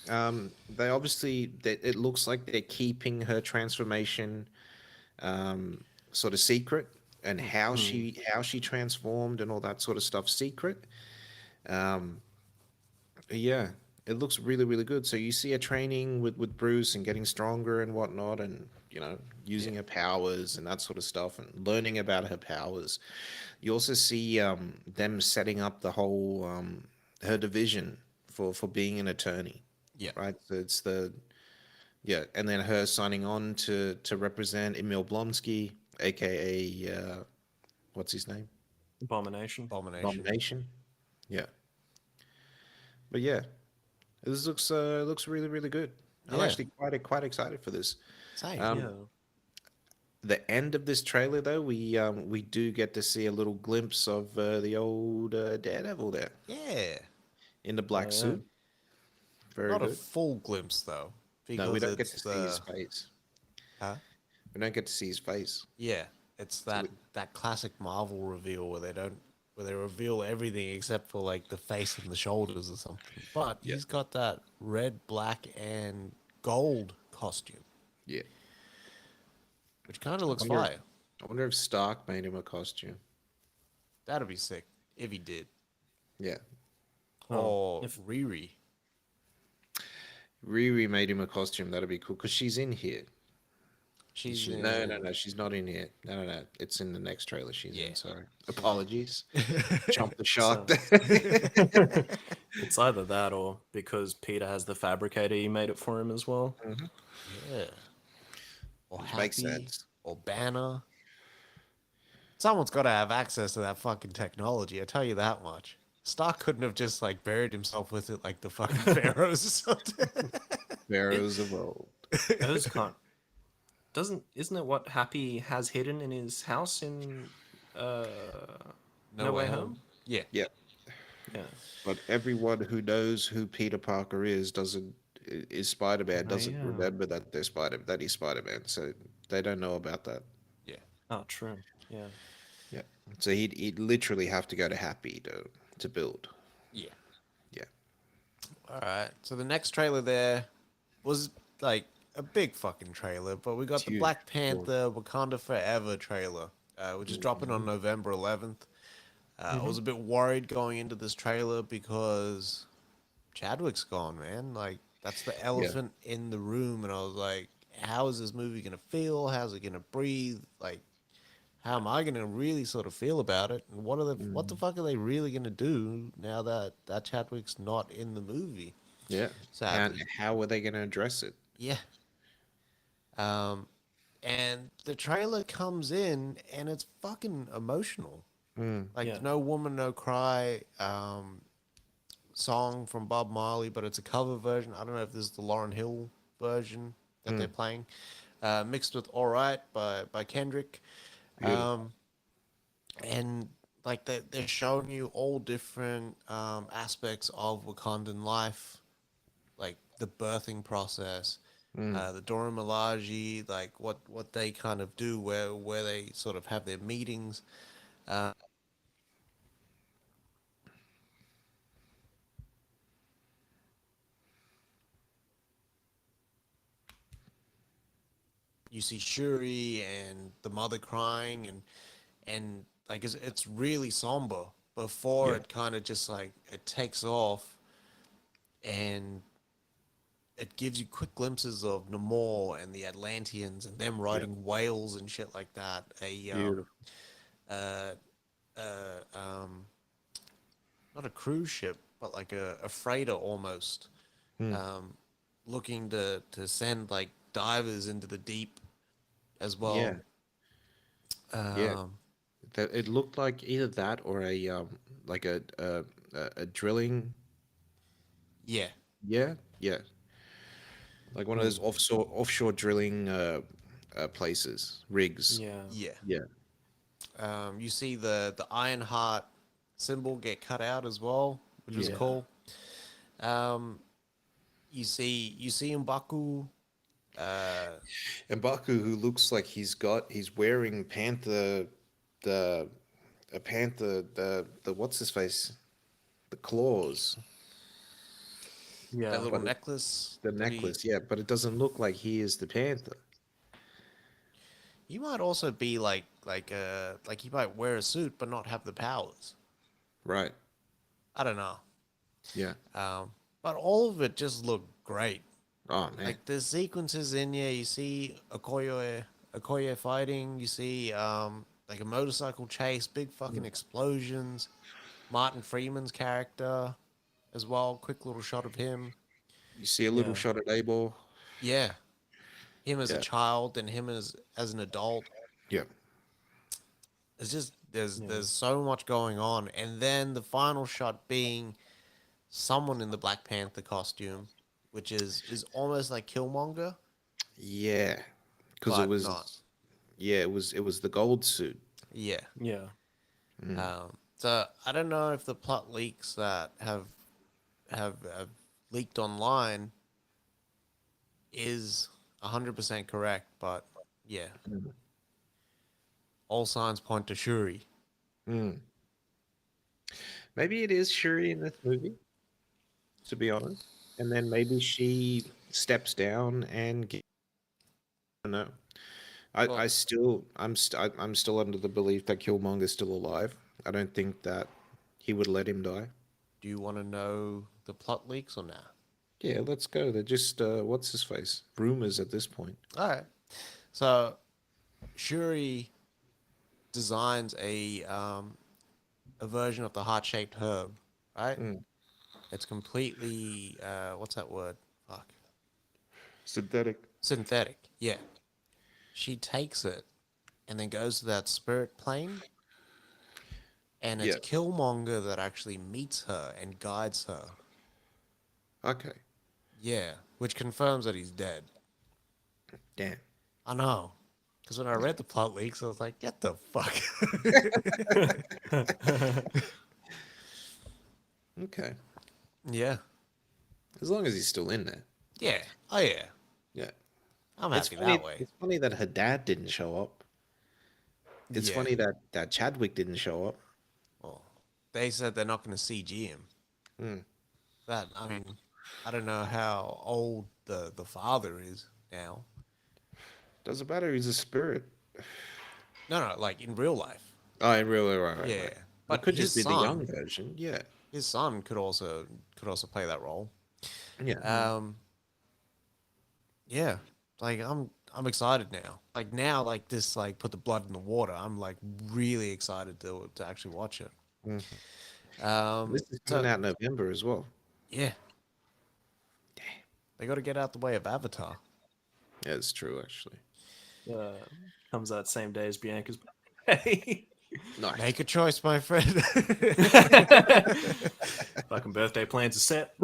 [SPEAKER 5] It looks like they're keeping her transformation sort of secret, and how she transformed and all that sort of stuff secret. Yeah, it looks really, really good. So you see her training with Bruce and getting stronger and whatnot, and using her powers and that sort of stuff, and learning about her powers. You also see them setting up the whole her division for being an attorney.
[SPEAKER 6] Yeah.
[SPEAKER 5] Right. So it's and then her signing on to represent Emil Blonsky, aka what's his name?
[SPEAKER 2] Abomination.
[SPEAKER 5] Abomination. Yeah. But yeah, this looks really, really good. I'm
[SPEAKER 6] Yeah.
[SPEAKER 5] actually quite excited for this.
[SPEAKER 6] Same.
[SPEAKER 2] Yeah.
[SPEAKER 5] The end of this trailer, though, we do get to see a little glimpse of the old Daredevil there
[SPEAKER 6] Yeah.
[SPEAKER 5] in the black
[SPEAKER 2] yeah.
[SPEAKER 5] suit. Very
[SPEAKER 6] Not a
[SPEAKER 5] good.
[SPEAKER 6] full glimpse though.
[SPEAKER 5] No, we don't get
[SPEAKER 6] it's
[SPEAKER 5] to see his face.
[SPEAKER 6] Huh?
[SPEAKER 5] We don't get to see his face.
[SPEAKER 6] Yeah. It's that classic Marvel reveal where they reveal everything except for the face and the shoulders or something. But he's got that red, black, and gold costume,
[SPEAKER 5] Yeah.
[SPEAKER 6] which kind of looks
[SPEAKER 5] Wonder-
[SPEAKER 6] fire.
[SPEAKER 5] I wonder if Stark made him a costume.
[SPEAKER 6] That'd be sick if he did.
[SPEAKER 5] Yeah.
[SPEAKER 6] Or Riri.
[SPEAKER 5] Riri made him a costume. That'd be cool because she's in here.
[SPEAKER 6] She's
[SPEAKER 5] No. She's not in here. No. It's in the next trailer. She's
[SPEAKER 6] Yeah.
[SPEAKER 5] in. Sorry. Apologies. Jump the
[SPEAKER 2] So
[SPEAKER 5] shark there.
[SPEAKER 2] it's either that or because Peter has the fabricator, he made it for him as well.
[SPEAKER 6] Yeah. Or
[SPEAKER 5] Which makes
[SPEAKER 6] Happy,
[SPEAKER 5] sense.
[SPEAKER 6] or Banner. Someone's got to have access to that fucking technology. I tell you that much. Stark couldn't have just like buried himself with it like the fucking pharaohs or something.
[SPEAKER 5] Pharaohs of old.
[SPEAKER 2] Those can't. Isn't it what Happy has hidden in his house in No Way Home?
[SPEAKER 6] Yeah.
[SPEAKER 5] Yeah.
[SPEAKER 2] Yeah.
[SPEAKER 5] But everyone who knows who Peter Parker is Spider-Man doesn't
[SPEAKER 2] yeah.
[SPEAKER 5] remember that he's Spider-Man, so they don't know about that.
[SPEAKER 6] Yeah.
[SPEAKER 2] Oh, true. Yeah.
[SPEAKER 5] Yeah. So he'd literally have to go to Happy to build.
[SPEAKER 6] Yeah.
[SPEAKER 5] Yeah.
[SPEAKER 6] All right. So the next trailer there was like a big fucking trailer, but we got the
[SPEAKER 5] huge.
[SPEAKER 6] Black Panther Wakanda Forever trailer, which is dropping on November 11th. I was a bit worried going into this trailer because Chadwick's gone, man. Like, that's the elephant in the room. And I was like, how is this movie going to feel? How's it going to breathe? Like, how am I going to really sort of feel about it? And what the fuck are they really going to do now that Chadwick's not in the movie?
[SPEAKER 5] Yeah.
[SPEAKER 6] Sadly.
[SPEAKER 5] And how are they going to address it?
[SPEAKER 6] Yeah. And the trailer comes in and it's fucking emotional. Like
[SPEAKER 2] Yeah.
[SPEAKER 6] No Woman, No Cry song from Bob Marley, but it's a cover version. I don't know if this is the Lauryn Hill version that they're playing. Mixed with All Right by Kendrick.
[SPEAKER 5] Beautiful.
[SPEAKER 6] And like they're showing you all different aspects of Wakandan life, like the birthing process, the Dora Milaje, like what they kind of do, where they sort of have their meetings. You see Shuri and the mother crying, and like it's really somber before it kind of just like it takes off, and it gives you quick glimpses of Namor and the Atlanteans and them riding whales and shit like that.
[SPEAKER 5] Beautiful.
[SPEAKER 6] Uh, uh, um, not a cruise ship, but like a freighter almost, looking to send like divers into the deep as well.
[SPEAKER 5] Yeah. Yeah. It looked like either that or like a drilling.
[SPEAKER 6] Yeah.
[SPEAKER 5] Yeah. Like one of those offshore drilling places, rigs.
[SPEAKER 2] Yeah.
[SPEAKER 6] Yeah.
[SPEAKER 5] Yeah.
[SPEAKER 6] You see the Ironheart symbol get cut out as well, which was
[SPEAKER 2] Yeah.
[SPEAKER 6] cool. You see M'Baku.
[SPEAKER 5] And Baku, who looks like he's wearing the what's his face, the claws,
[SPEAKER 2] Yeah.
[SPEAKER 6] That little
[SPEAKER 5] but
[SPEAKER 6] necklace.
[SPEAKER 5] the
[SPEAKER 6] that
[SPEAKER 5] necklace, yeah, but it doesn't look like he is the panther.
[SPEAKER 6] He might also be like he might wear a suit but not have the powers.
[SPEAKER 5] Right.
[SPEAKER 6] I don't know.
[SPEAKER 5] Yeah.
[SPEAKER 6] But all of it just looked great.
[SPEAKER 5] Oh man.
[SPEAKER 6] Like the sequences in here, you see Okoye fighting, you see like a motorcycle chase, big fucking explosions. Martin Freeman's character as well, quick little shot of him.
[SPEAKER 5] You see a little
[SPEAKER 2] Yeah.
[SPEAKER 5] shot at Abel.
[SPEAKER 6] Yeah. Him as a
[SPEAKER 5] Yeah.
[SPEAKER 6] child and him as an adult.
[SPEAKER 5] Yeah.
[SPEAKER 6] It's just there's so much going on. And then the final shot being someone in the Black Panther costume, which is almost like Killmonger.
[SPEAKER 5] Yeah. Because
[SPEAKER 6] But
[SPEAKER 5] it was
[SPEAKER 6] not.
[SPEAKER 5] yeah, it was the gold suit.
[SPEAKER 6] Yeah.
[SPEAKER 2] Yeah.
[SPEAKER 6] So I don't know if the plot leaks that have leaked online is 100% correct, but yeah. All signs point to Shuri.
[SPEAKER 5] Maybe it is Shuri in this movie, to be honest. And then maybe she steps down and I don't know.
[SPEAKER 6] Well-
[SPEAKER 5] I'm still under the belief that Killmonger's still alive. I don't think that he would let him die.
[SPEAKER 6] Do you want to know the plot leaks or not?
[SPEAKER 5] Yeah, let's go. They're just what's his face? Rumors at this point.
[SPEAKER 6] All right. So Shuri designs a version of the heart-shaped herb, right? It's completely what's that word? Fuck.
[SPEAKER 5] Synthetic.
[SPEAKER 6] Synthetic. Yeah. She takes it and then goes to that spirit plane, and it's
[SPEAKER 5] Yeah.
[SPEAKER 6] Killmonger that actually meets her and guides her.
[SPEAKER 5] Okay.
[SPEAKER 6] Yeah, which confirms that he's dead.
[SPEAKER 5] Damn.
[SPEAKER 6] I know. Because when I read the plot leaks, I was like, get the fuck.
[SPEAKER 5] Okay.
[SPEAKER 6] Yeah.
[SPEAKER 5] As long as he's still in there.
[SPEAKER 6] Yeah. Oh, yeah.
[SPEAKER 5] Yeah.
[SPEAKER 6] I'm
[SPEAKER 5] It's
[SPEAKER 6] happy
[SPEAKER 5] funny.
[SPEAKER 6] that way.
[SPEAKER 5] It's funny that her dad didn't show up. It's
[SPEAKER 6] Yeah.
[SPEAKER 5] funny that Chadwick didn't show up.
[SPEAKER 6] Well, they said they're not going to CG him. That, I mean, I don't know how old the father is now.
[SPEAKER 5] Doesn't matter. He's a spirit.
[SPEAKER 6] No, like in real life.
[SPEAKER 5] Oh, in real life, right, right,
[SPEAKER 6] Yeah.
[SPEAKER 5] right. It
[SPEAKER 6] But
[SPEAKER 5] could
[SPEAKER 6] his
[SPEAKER 5] just be the
[SPEAKER 6] son,
[SPEAKER 5] young version. Yeah.
[SPEAKER 6] his son could also play that role.
[SPEAKER 5] Yeah.
[SPEAKER 6] Yeah. Like I'm excited now. Like now, like this, like put the blood in the water. I'm like really excited to actually watch it.
[SPEAKER 5] This is
[SPEAKER 6] So
[SPEAKER 5] coming out in November as well.
[SPEAKER 6] yeah, they got to get out the way of Avatar.
[SPEAKER 5] Yeah, it's true, actually.
[SPEAKER 2] Comes out same day as Bianca's birthday.
[SPEAKER 5] Nice.
[SPEAKER 6] Make a choice, my friend.
[SPEAKER 2] Fucking birthday plans are set.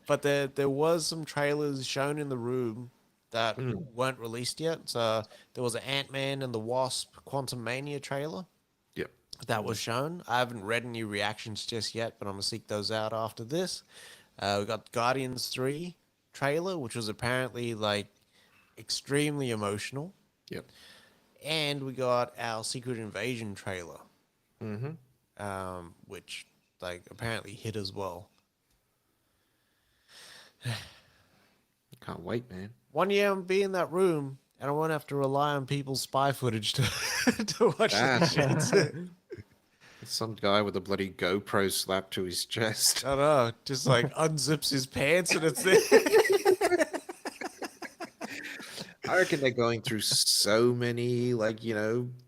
[SPEAKER 6] But there was some trailers shown in the room that weren't released yet. So there was an Ant-Man and the Wasp Quantum Mania trailer
[SPEAKER 5] Yep.
[SPEAKER 6] that was shown. I haven't read any reactions just yet, but I'm gonna seek those out after this. We got Guardians 3 trailer, which was apparently like extremely emotional.
[SPEAKER 5] Yep.
[SPEAKER 6] And we got our Secret Invasion trailer, which like apparently hit as well.
[SPEAKER 5] Can't wait, man.
[SPEAKER 6] One year I'll be in that room, and I won't have to rely on people's spy footage to to watch that shit.
[SPEAKER 5] Some guy with a bloody GoPro slapped to his chest.
[SPEAKER 6] I don't know, just like unzips his pants and it's there.
[SPEAKER 5] I reckon they're going through so many, like,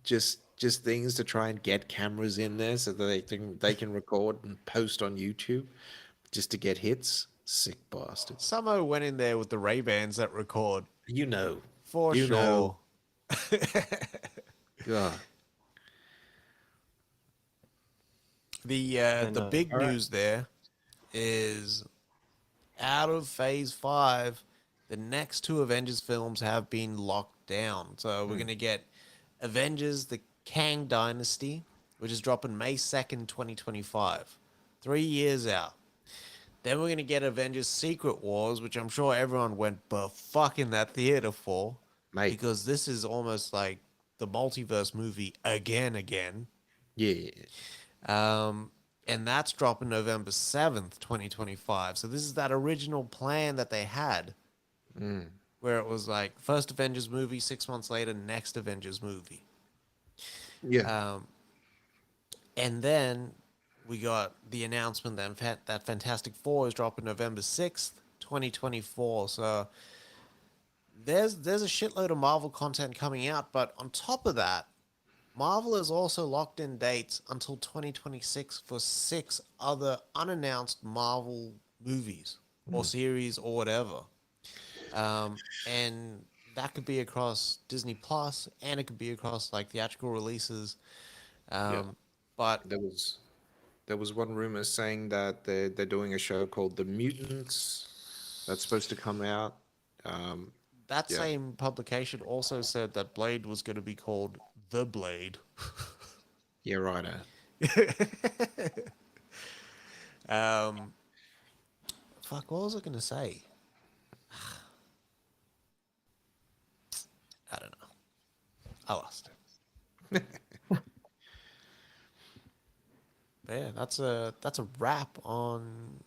[SPEAKER 5] just things to try and get cameras in there so that they can record and post on YouTube just to get hits. Sick bastards.
[SPEAKER 6] Samo went in there with the Ray-Bans that record. For
[SPEAKER 5] You
[SPEAKER 6] sure.
[SPEAKER 5] know. God.
[SPEAKER 6] The big news there is out of Phase 5, the next two Avengers films have been locked down. So we're going to get Avengers, the Kang Dynasty, which is dropping May 2nd, 2025. 3 years out. Then we're going to get Avengers Secret Wars, which I'm sure everyone went fuck in that theater for.
[SPEAKER 5] Mate.
[SPEAKER 6] Because this is almost like the multiverse movie again.
[SPEAKER 5] Yeah.
[SPEAKER 6] And that's dropping November 7th, 2025. So this is that original plan that they had. Where it was like first Avengers movie, 6 months later, next Avengers movie.
[SPEAKER 5] Yeah.
[SPEAKER 6] And then we got the announcement that Fantastic Four is dropping November 6th, 2024. So there's a shitload of Marvel content coming out. But on top of that, Marvel has also locked in dates until 2026 for 6 other unannounced Marvel movies or series or whatever. And that could be across Disney Plus, and it could be across like theatrical releases. But
[SPEAKER 5] there was one rumor saying that they're doing a show called The Mutants that's supposed to come out.
[SPEAKER 6] that same publication also said that Blade was going to be called The Blade.
[SPEAKER 5] Yeah, right.
[SPEAKER 6] Fuck, what was I going to say? I don't know. I lost it. But yeah, that's a wrap on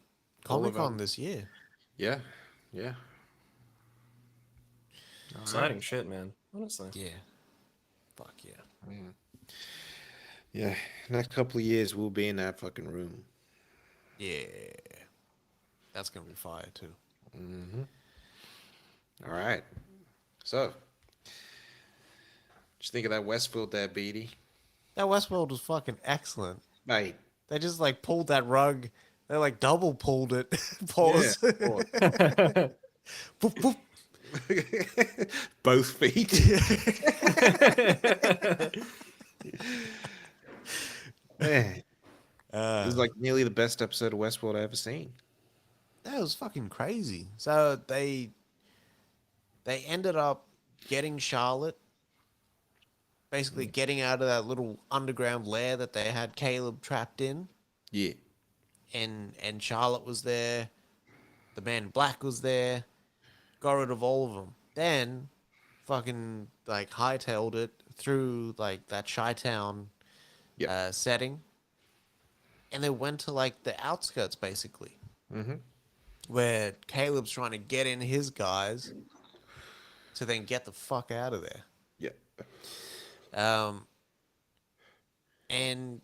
[SPEAKER 6] Comic-Con this year.
[SPEAKER 5] Yeah. Yeah.
[SPEAKER 2] Exciting shit, man. Honestly.
[SPEAKER 6] Yeah. Fuck yeah.
[SPEAKER 5] Yeah. Next couple of years, we'll be in that fucking room.
[SPEAKER 6] Yeah. That's going to be fire too.
[SPEAKER 5] All right. So, what you think of that Westfield there, Beatty?
[SPEAKER 6] That Westworld was fucking excellent.
[SPEAKER 5] Mate.
[SPEAKER 6] They just like pulled that rug. They like double pulled it.
[SPEAKER 5] Yeah.
[SPEAKER 6] Pause. Boop, boop.
[SPEAKER 5] Both feet. Man. It was like nearly the best episode of Westworld I ever seen.
[SPEAKER 6] That was fucking crazy. So they ended up getting Charlotte, basically getting out of that little underground lair that they had Caleb trapped in,
[SPEAKER 5] Yeah.
[SPEAKER 6] and Charlotte was there. The Man in Black was there. Got rid of all of them. Then, fucking like hightailed it through like that Chi-Town
[SPEAKER 5] Yep.
[SPEAKER 6] setting, and they went to like the outskirts basically, where Caleb's trying to get in his guys to then get the fuck out of there.
[SPEAKER 5] Yep.
[SPEAKER 6] And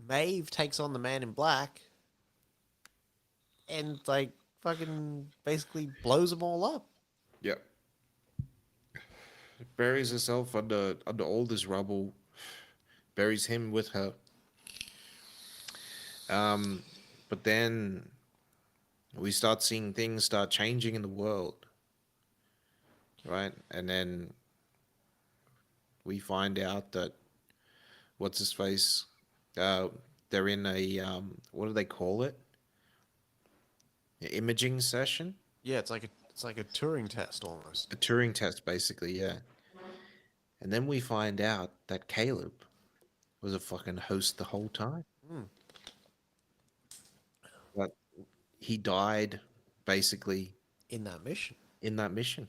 [SPEAKER 6] Maeve takes on the Man in Black and like fucking basically blows them all up.
[SPEAKER 5] Yep. Buries herself under all this rubble. Buries him with her. But then we start seeing things start changing in the world. Right? And then we find out that what's his face? They're in a what do they call it? Imaging session?
[SPEAKER 6] Yeah, it's like a Turing test almost.
[SPEAKER 5] A Turing test, basically, yeah. And then we find out that Caleb was a fucking host the whole time. That he died, basically,
[SPEAKER 6] In that mission.
[SPEAKER 5] in that mission.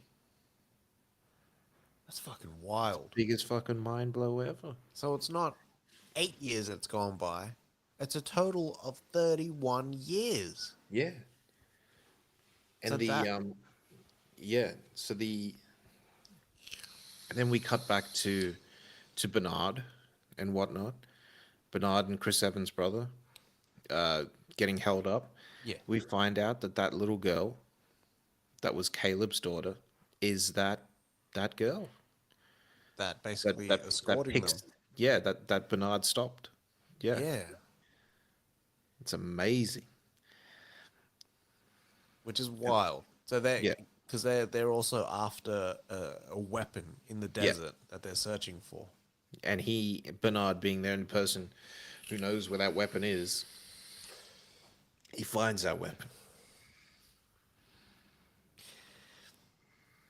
[SPEAKER 6] That's fucking wild.
[SPEAKER 5] Biggest fucking mind blow ever.
[SPEAKER 6] So it's not 8 years that's gone by. It's a total of 31 years.
[SPEAKER 5] Yeah. And
[SPEAKER 6] So
[SPEAKER 5] the
[SPEAKER 6] that-
[SPEAKER 5] yeah, so the and then we cut back to Bernard and whatnot. Bernard and Chris Evans' brother getting held up.
[SPEAKER 6] Yeah.
[SPEAKER 5] We find out that that little girl that was Caleb's daughter is that girl.
[SPEAKER 6] That basically escorting them.
[SPEAKER 5] Yeah, that Bernard stopped. Yeah.
[SPEAKER 6] Yeah.
[SPEAKER 5] It's amazing.
[SPEAKER 6] Which is wild. So
[SPEAKER 5] Yeah.
[SPEAKER 6] because they're also after a weapon in the desert that they're searching for.
[SPEAKER 5] And Bernard being there in person, who knows where that weapon is, he finds that weapon.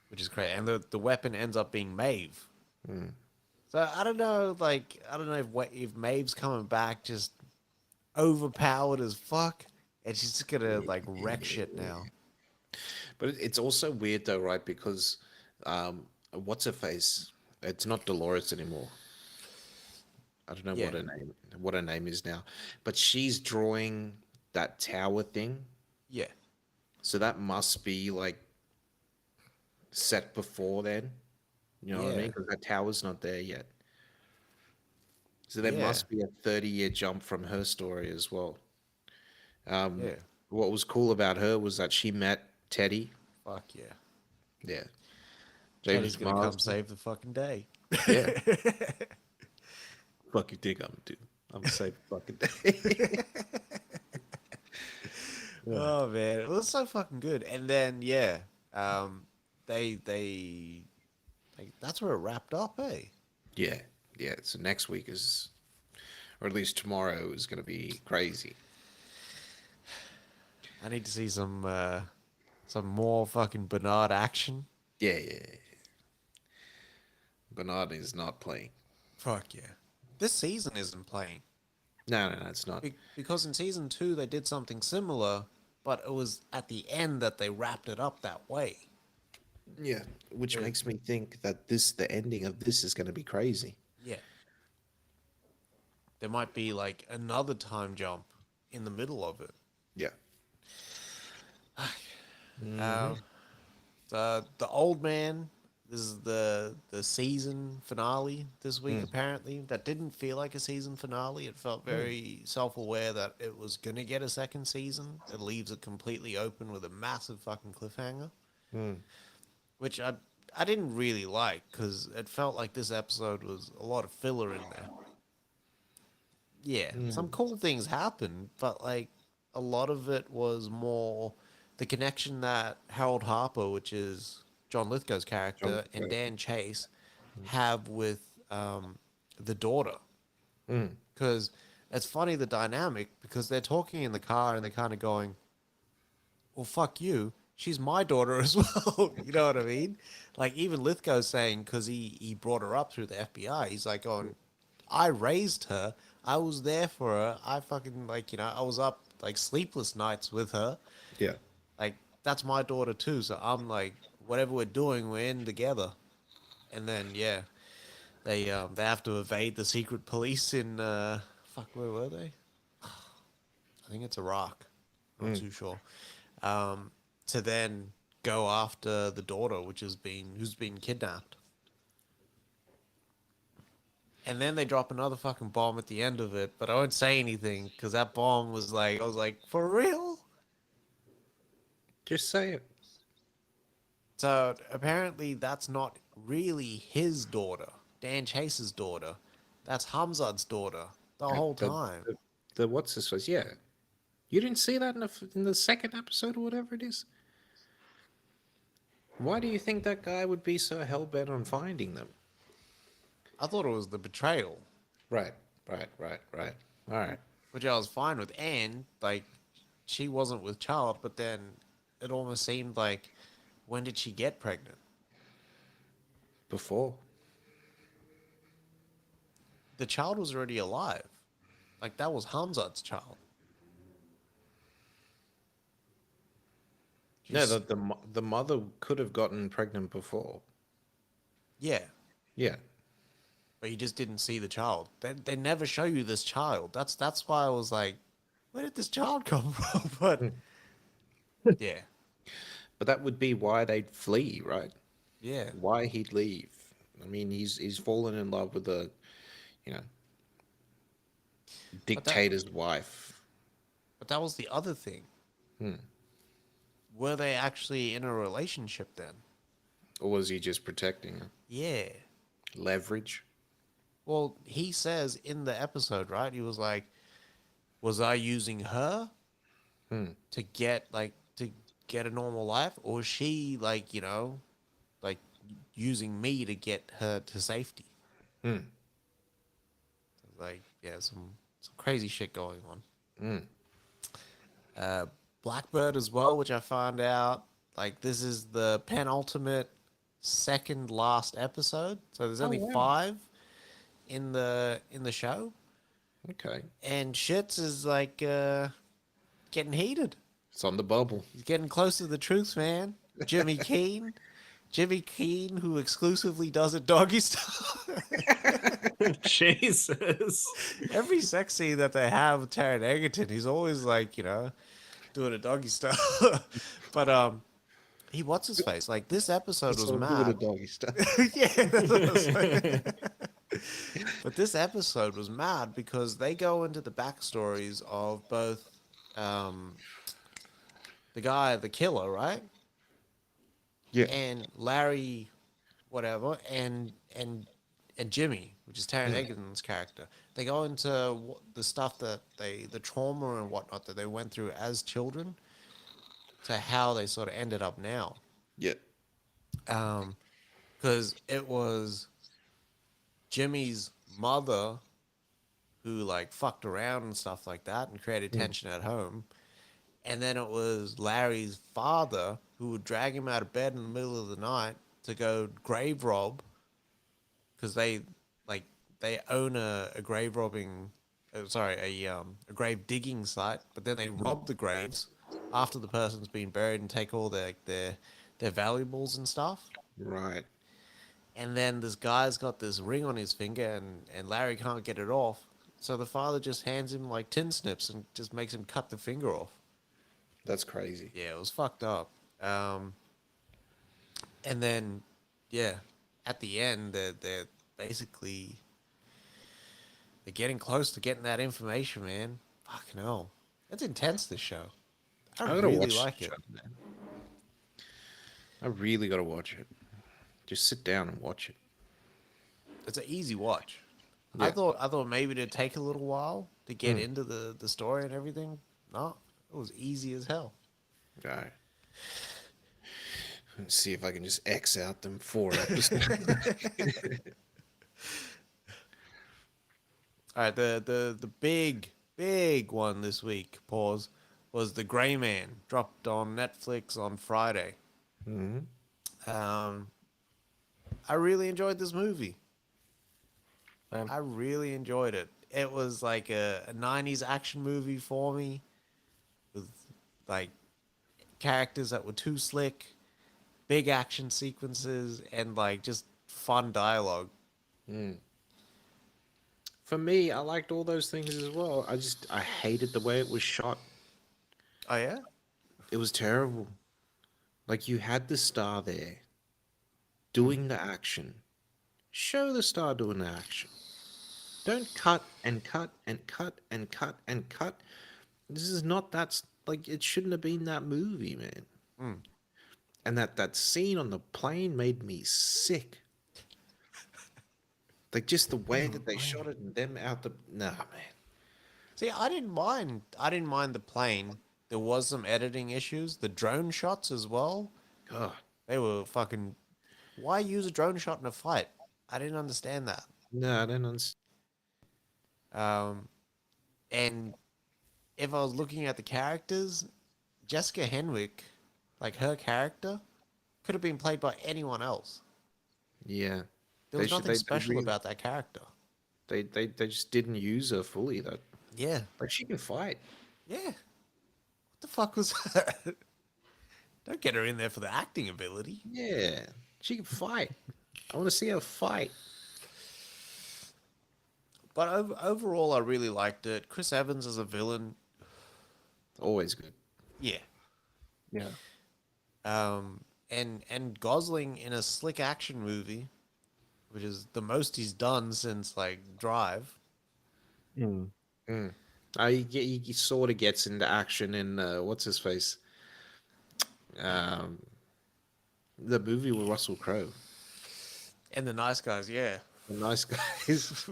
[SPEAKER 6] Which is great. And the weapon ends up being Maeve. So I don't know, if Maeve's coming back just overpowered as fuck, and she's just gonna like wreck shit now.
[SPEAKER 5] But it's also weird though, right? Because what's her face? It's not Dolores anymore. I don't know
[SPEAKER 6] Yeah.
[SPEAKER 5] what her name is now. But she's drawing that tower thing.
[SPEAKER 6] Yeah.
[SPEAKER 5] So that must be like set before then. You know what I mean?
[SPEAKER 6] Yeah.
[SPEAKER 5] Because that tower's not there yet. So there
[SPEAKER 6] Yeah.
[SPEAKER 5] must be a 30-year jump from her story as well.
[SPEAKER 6] Yeah.
[SPEAKER 5] What was cool about her was that she met Teddy.
[SPEAKER 6] Fuck yeah.
[SPEAKER 5] Yeah.
[SPEAKER 6] Teddy's
[SPEAKER 5] James
[SPEAKER 6] gonna come
[SPEAKER 5] Marsden.
[SPEAKER 6] save the fucking day.
[SPEAKER 5] Yeah. Fuck you think I'm gonna do? I'm gonna save the fucking day.
[SPEAKER 6] Oh man, it was so fucking good. And then they like that's where it wrapped up, eh?
[SPEAKER 5] Yeah. Yeah. So next week is, or at least tomorrow is gonna be crazy.
[SPEAKER 6] I need to see some more fucking Bernard action.
[SPEAKER 5] Yeah. Bernard is not playing.
[SPEAKER 6] Fuck yeah. This season isn't playing.
[SPEAKER 5] No, it's not.
[SPEAKER 6] Because in season 2 they did something similar, but it was at the end that they wrapped it up that way.
[SPEAKER 5] Yeah, which makes me think that the ending of this is going to be crazy.
[SPEAKER 6] Yeah. There might be like another time jump in the middle of it.
[SPEAKER 5] Yeah.
[SPEAKER 6] The old man. This is the season finale this week. Apparently, that didn't feel like a season finale. It felt very self-aware that it was gonna get a second season. It leaves it completely open with a massive fucking cliffhanger, which I didn't really like because it felt like this episode was a lot of filler in there. Yeah, some cool things happened, but like a lot of it was more the connection that Harold Harper, which is John Lithgow's character, and Dan Chase have with the daughter. Because it's funny the dynamic because they're talking in the car and they're kind of going, well, fuck you. She's my daughter as well. You know what I mean? Like even Lithgow's saying, because he brought her up through the FBI, he's like, oh, I raised her. I was there for her. I fucking like, I was up like sleepless nights with her.
[SPEAKER 5] Yeah.
[SPEAKER 6] Like that's my daughter too. So I'm like, whatever we're doing, we're in together. And then yeah, they have to evade the secret police in fuck, where were they? I think it's Iraq. Not too sure. To then go after the daughter, who's been kidnapped. And then they drop another fucking bomb at the end of it, but I won't say anything because that bomb was like, I was like, for real?
[SPEAKER 5] Just say it.
[SPEAKER 6] So apparently that's not really his daughter, Dan Chase's daughter. That's Hamzad's daughter the whole time.
[SPEAKER 5] The what's this was? Yeah. You didn't see that in the second episode or whatever it is? Why do you think that guy would be so hell-bent on finding them?
[SPEAKER 6] I thought it was the betrayal.
[SPEAKER 5] Right. All right.
[SPEAKER 6] Which I was fine with. And, like, she wasn't with child, but then it almost seemed like, when did she get pregnant?
[SPEAKER 5] Before.
[SPEAKER 6] The child was already alive. Like, that was Hamzad's child.
[SPEAKER 5] No, the mother could have gotten pregnant before.
[SPEAKER 6] Yeah.
[SPEAKER 5] Yeah.
[SPEAKER 6] But you just didn't see the child. They never show you this child. That's why I was like, where did this child come from? But yeah.
[SPEAKER 5] But that would be why they'd flee, right?
[SPEAKER 6] Yeah.
[SPEAKER 5] Why he'd leave. I mean, he's fallen in love with a, dictator's wife.
[SPEAKER 6] But that was the other thing. Were they actually in a relationship then?
[SPEAKER 5] Or was he just protecting her?
[SPEAKER 6] Yeah.
[SPEAKER 5] Leverage?
[SPEAKER 6] Well, he says in the episode, right? He was like, was I using her to get a normal life? Or was she like using me to get her to safety? Like, yeah, some crazy shit going on. Blackbird as well, which I found out, like, this is the penultimate second last episode. So there's only 5 in the show.
[SPEAKER 5] Okay.
[SPEAKER 6] And Shits is like getting heated.
[SPEAKER 5] It's on the bubble.
[SPEAKER 6] He's getting close to the truth, man. Jimmy Keene, who exclusively does it doggy style.
[SPEAKER 2] Jesus.
[SPEAKER 6] Every sex scene that they have with Taron Egerton, he's always like, doing a doggy style. But what's his face? Like this episode was mad.
[SPEAKER 5] A doggy style.
[SPEAKER 6] Yeah, that's what I was saying. But this episode was mad because they go into the backstories of both the killer, right?
[SPEAKER 5] Yeah.
[SPEAKER 6] And Larry, whatever, and Jimmy, which is Taron Egerton's character. They go into the stuff that the trauma and whatnot that they went through as children to how they sort of ended up now.
[SPEAKER 5] Yeah.
[SPEAKER 6] Because it was Jimmy's mother who like fucked around and stuff like that and created tension at home. And then it was Larry's father who would drag him out of bed in the middle of the night to go grave rob because they own a grave robbing, a grave digging site, but then they rob the graves after the person's been buried and take all their valuables and stuff.
[SPEAKER 5] Right.
[SPEAKER 6] And then this guy's got this ring on his finger and Larry can't get it off. So the father just hands him like tin snips and just makes him cut the finger off.
[SPEAKER 5] That's crazy.
[SPEAKER 6] Yeah, it was fucked up. And then, yeah, at the end, they're basically they're getting close to getting that information, man. Fucking hell, it's intense. This show, I
[SPEAKER 5] gotta
[SPEAKER 6] really
[SPEAKER 5] watch
[SPEAKER 6] like
[SPEAKER 5] the
[SPEAKER 6] it.
[SPEAKER 5] show, man. I really got to watch it. Just sit down and watch it.
[SPEAKER 6] It's an easy watch.
[SPEAKER 5] Yeah.
[SPEAKER 6] I thought maybe it'd take a little while to get into the story and everything. No, it was easy as hell.
[SPEAKER 5] All right. Let's see if I can just X out them 4 episodes.
[SPEAKER 6] All right, the big one this week, pause, was The Gray Man, dropped on Netflix on Friday. I really enjoyed this movie. I really enjoyed it. It was like a 90s action movie for me with like characters that were too slick, big action sequences, and like just fun dialogue.
[SPEAKER 5] For me, I liked all those things as well. I hated the way it was shot.
[SPEAKER 6] Oh yeah?
[SPEAKER 5] It was terrible. Like you had the star there doing the action. Show the star doing the action. Don't cut and cut and cut and cut and cut. This is not like it shouldn't have been that movie, man. And that scene on the plane made me sick. Like just the way that they shot it and them out the nah, man.
[SPEAKER 6] See, I didn't mind. I didn't mind the plane. There was some editing issues. The drone shots as well.
[SPEAKER 5] God.
[SPEAKER 6] They were fucking. Why use a drone shot in a fight? I didn't understand that.
[SPEAKER 5] No, I don't understand.
[SPEAKER 6] And if I was looking at the characters, Jessica Henwick, like her character, could have been played by anyone else.
[SPEAKER 5] Yeah.
[SPEAKER 6] There was
[SPEAKER 5] They should-
[SPEAKER 6] nothing
[SPEAKER 5] they
[SPEAKER 6] special
[SPEAKER 5] really-
[SPEAKER 6] about that character.
[SPEAKER 5] They just didn't use her fully. That
[SPEAKER 6] Yeah.
[SPEAKER 5] like she can fight.
[SPEAKER 6] Yeah. What the fuck was that? Don't get her in there for the acting ability.
[SPEAKER 5] Yeah, she can fight. I want to see her fight.
[SPEAKER 6] But overall, I really liked it. Chris Evans as a villain,
[SPEAKER 5] Always good.
[SPEAKER 6] yeah.
[SPEAKER 2] Yeah.
[SPEAKER 6] And Gosling in a slick action movie, which is the most he's done since like Drive.
[SPEAKER 5] He sort of gets into action in what's his face, the movie with Russell Crowe.
[SPEAKER 6] And the Nice Guys, yeah.
[SPEAKER 5] The Nice Guys.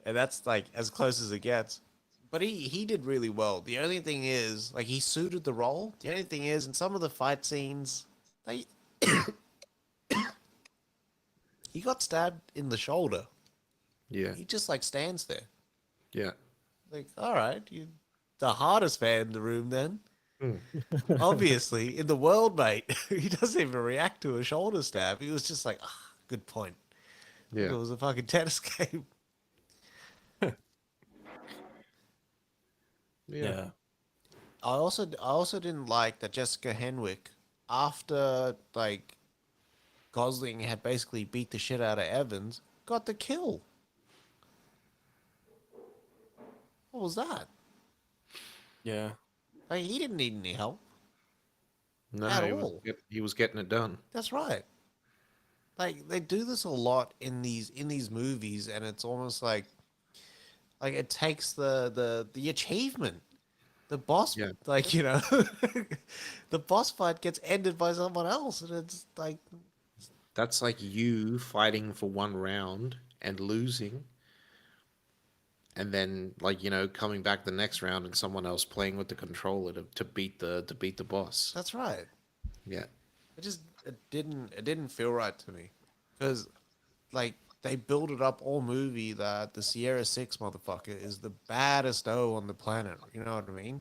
[SPEAKER 6] And that's like as close as it gets. But he did really well. The only thing is, like, he suited the role. The only thing is, in some of the fight scenes, they he got stabbed in the shoulder.
[SPEAKER 5] Yeah,
[SPEAKER 6] He just like stands there.
[SPEAKER 5] yeah.
[SPEAKER 6] Like, all right, you the hardest man in the room then. Obviously, in the world, mate, he doesn't even react to a shoulder stab. He was just like, good point. It
[SPEAKER 5] Yeah.
[SPEAKER 6] was a fucking tennis game.
[SPEAKER 2] Yeah.
[SPEAKER 6] I also didn't like that Jessica Henwick, after like Gosling had basically beat the shit out of Evans, got the kill. What was that?
[SPEAKER 2] Yeah.
[SPEAKER 6] Like, he didn't need any help.
[SPEAKER 5] No,
[SPEAKER 6] At
[SPEAKER 5] he was,
[SPEAKER 6] all.
[SPEAKER 5] he was getting it done.
[SPEAKER 6] That's right. Like, they do this a lot in these movies, and it's almost like it takes the achievement. The boss,
[SPEAKER 5] Yeah.
[SPEAKER 6] like, you know, the boss fight gets ended by someone else, and it's like,
[SPEAKER 5] That's like you fighting for one round and losing, and then like coming back the next round and someone else playing with the controller to beat the boss.
[SPEAKER 6] that's right.
[SPEAKER 5] Yeah.
[SPEAKER 6] It didn't feel right to me, because like they build it up all movie that the Sierra 6 motherfucker is the baddest O on the planet. You know what I mean?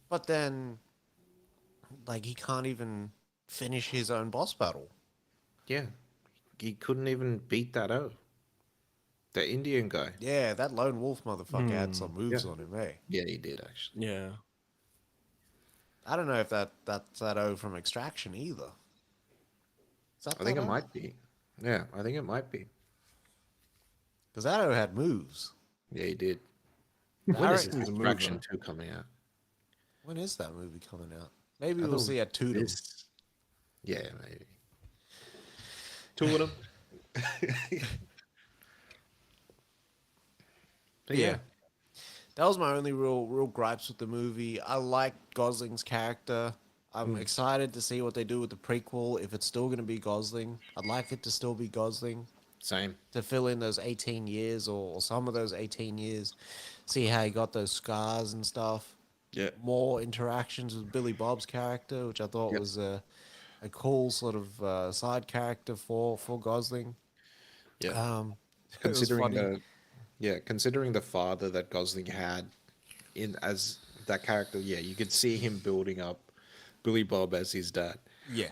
[SPEAKER 6] But then, like, he can't even finish his own boss battle.
[SPEAKER 5] Yeah. He couldn't even beat that O. The Indian guy.
[SPEAKER 6] Yeah, that lone wolf motherfucker had some moves on him, eh?
[SPEAKER 5] Yeah, he did actually.
[SPEAKER 2] Yeah.
[SPEAKER 6] I don't know if that's that O from Extraction either. Is that
[SPEAKER 5] I think
[SPEAKER 6] that
[SPEAKER 5] it
[SPEAKER 6] O?
[SPEAKER 5] might be. Yeah, I think it might be.
[SPEAKER 6] Because that O had moves.
[SPEAKER 5] Yeah, he did.
[SPEAKER 6] I
[SPEAKER 5] When is
[SPEAKER 6] reckon
[SPEAKER 2] he's a
[SPEAKER 5] Extraction
[SPEAKER 2] mover.
[SPEAKER 5] 2 coming out?
[SPEAKER 6] When is that movie coming out? Maybe
[SPEAKER 5] I
[SPEAKER 6] we'll
[SPEAKER 5] thought
[SPEAKER 6] see at Toodum.
[SPEAKER 5] this- Yeah, maybe. Two of them. But
[SPEAKER 6] Yeah. That was my only real gripes with the movie. I like Gosling's character. I'm excited to see what they do with the prequel. If it's still going to be Gosling, I'd like it to still be Gosling
[SPEAKER 5] Same.
[SPEAKER 6] to fill in those 18 years or some of those 18 years. See how he got those scars and stuff.
[SPEAKER 5] Yeah.
[SPEAKER 6] More interactions with Billy Bob's character, which I thought
[SPEAKER 5] Yep.
[SPEAKER 6] was a cool sort of side character for Gosling.
[SPEAKER 5] Yeah.
[SPEAKER 6] It was
[SPEAKER 5] Considering
[SPEAKER 6] funny.
[SPEAKER 5] considering the father that Gosling had in as that character, yeah, you could see him building up Billy Bob as his dad.
[SPEAKER 6] Yeah.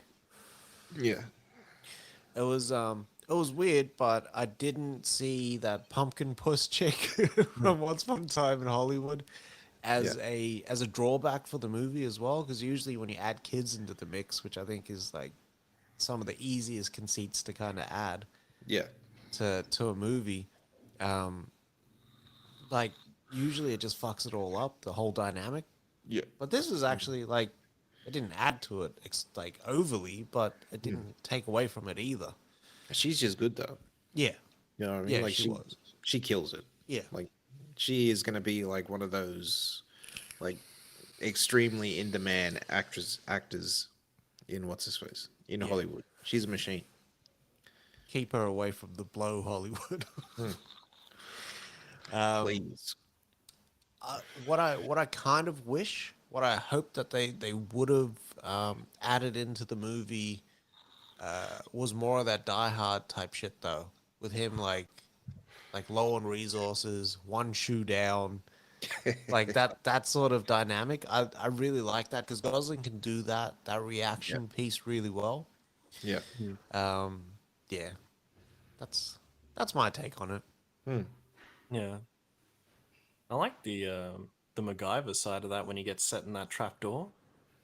[SPEAKER 5] Yeah.
[SPEAKER 6] It was weird, but I didn't see that pumpkin puss chick from Once Upon a Time in Hollywood as
[SPEAKER 5] Yeah.
[SPEAKER 6] a drawback for the movie as well. Because usually when you add kids into the mix, which I think is like some of the easiest conceits to kind of add
[SPEAKER 5] Yeah.
[SPEAKER 6] to a movie, like usually it just fucks it all up, the whole dynamic.
[SPEAKER 5] Yeah.
[SPEAKER 6] But this was actually like it didn't add to it like overly, but it didn't take away from it either.
[SPEAKER 5] She's just good though.
[SPEAKER 6] Yeah,
[SPEAKER 5] You know what I mean?
[SPEAKER 6] Yeah,
[SPEAKER 5] Like
[SPEAKER 6] she was.
[SPEAKER 5] she kills it.
[SPEAKER 6] yeah.
[SPEAKER 5] Like she is gonna be like one of those like extremely in demand actors in what's his face in Hollywood. She's a machine.
[SPEAKER 6] Keep her away from the blow, Hollywood.
[SPEAKER 5] Please.
[SPEAKER 6] What I kind of wish, what I hope that they would have added into the movie was more of that Die Hard type shit though, with him like low on resources, one shoe down, like that sort of dynamic. I really like that because Gosling can do that reaction piece really well.
[SPEAKER 5] Yeah.
[SPEAKER 6] Yeah, that's my take on it.
[SPEAKER 2] Yeah. I like the MacGyver side of that when he gets set in that trap door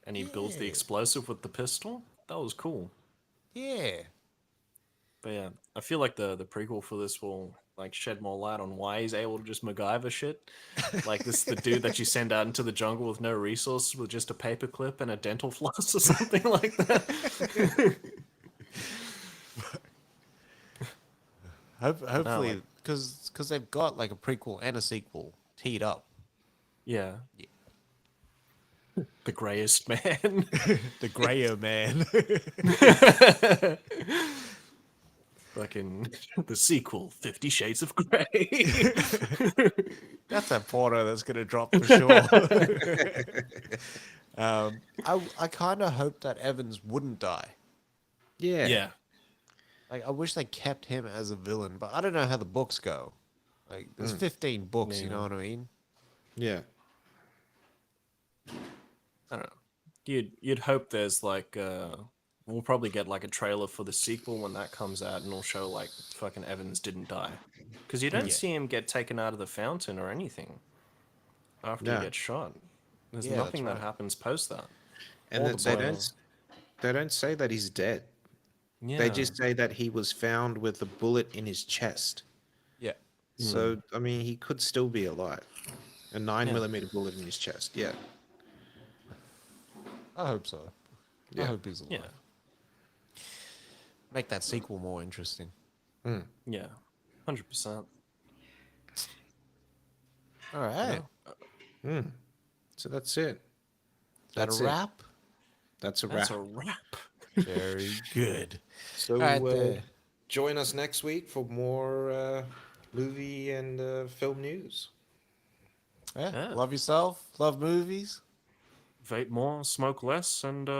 [SPEAKER 2] and he builds the
[SPEAKER 6] Yeah.
[SPEAKER 2] explosive with the pistol. That was cool.
[SPEAKER 6] Yeah.
[SPEAKER 2] But yeah, I feel like the prequel for this will like shed more light on why he's able to just MacGyver shit. Like this the dude that you send out into the jungle with no resources with just a paperclip and a dental floss or something like that.
[SPEAKER 6] Hopefully,
[SPEAKER 2] like-
[SPEAKER 6] because they've got like a prequel and a sequel teed up.
[SPEAKER 2] Yeah. The greyest man.
[SPEAKER 6] The Grayer Man.
[SPEAKER 2] Fucking the sequel, 50 Shades of Grey.
[SPEAKER 6] That's a porno that's gonna drop for sure. I kind of hope that Evans wouldn't die.
[SPEAKER 5] Yeah.
[SPEAKER 2] Yeah.
[SPEAKER 6] Like I wish they kept him as a villain, but I don't know how the books go. Like there's 15 books, you know what I mean?
[SPEAKER 5] Yeah.
[SPEAKER 2] I don't know. You'd hope there's like we'll probably get like a trailer for the sequel when that comes out and it'll show like fucking Evans didn't die. Because you don't see him get taken out of the fountain or anything after
[SPEAKER 5] No.
[SPEAKER 2] he gets shot. There's
[SPEAKER 6] Yeah, that's
[SPEAKER 2] nothing that
[SPEAKER 6] right.
[SPEAKER 2] happens post that.
[SPEAKER 5] And
[SPEAKER 2] All
[SPEAKER 5] that
[SPEAKER 2] the boys.
[SPEAKER 5] they don't say that he's dead.
[SPEAKER 2] Yeah.
[SPEAKER 5] They just say that he was found with a bullet in his chest.
[SPEAKER 6] Yeah.
[SPEAKER 5] So I mean, he could still be alive. A 9mm bullet in his chest. Yeah.
[SPEAKER 6] I hope so. I
[SPEAKER 5] Yeah.
[SPEAKER 6] hope he's alive.
[SPEAKER 2] Yeah.
[SPEAKER 6] Make that sequel more interesting.
[SPEAKER 2] Yeah. 100%.
[SPEAKER 6] All right.
[SPEAKER 5] So that's it.
[SPEAKER 6] That
[SPEAKER 5] That's
[SPEAKER 6] a
[SPEAKER 5] it.
[SPEAKER 6] wrap?
[SPEAKER 5] That's a
[SPEAKER 2] That's
[SPEAKER 5] wrap.
[SPEAKER 2] a wrap.
[SPEAKER 6] Very good.
[SPEAKER 5] So
[SPEAKER 6] Alright,
[SPEAKER 5] join us next week for more movie and film news.
[SPEAKER 6] Yeah.
[SPEAKER 2] Yeah.
[SPEAKER 6] Love yourself. Love movies.
[SPEAKER 2] Vape more, smoke less, and wash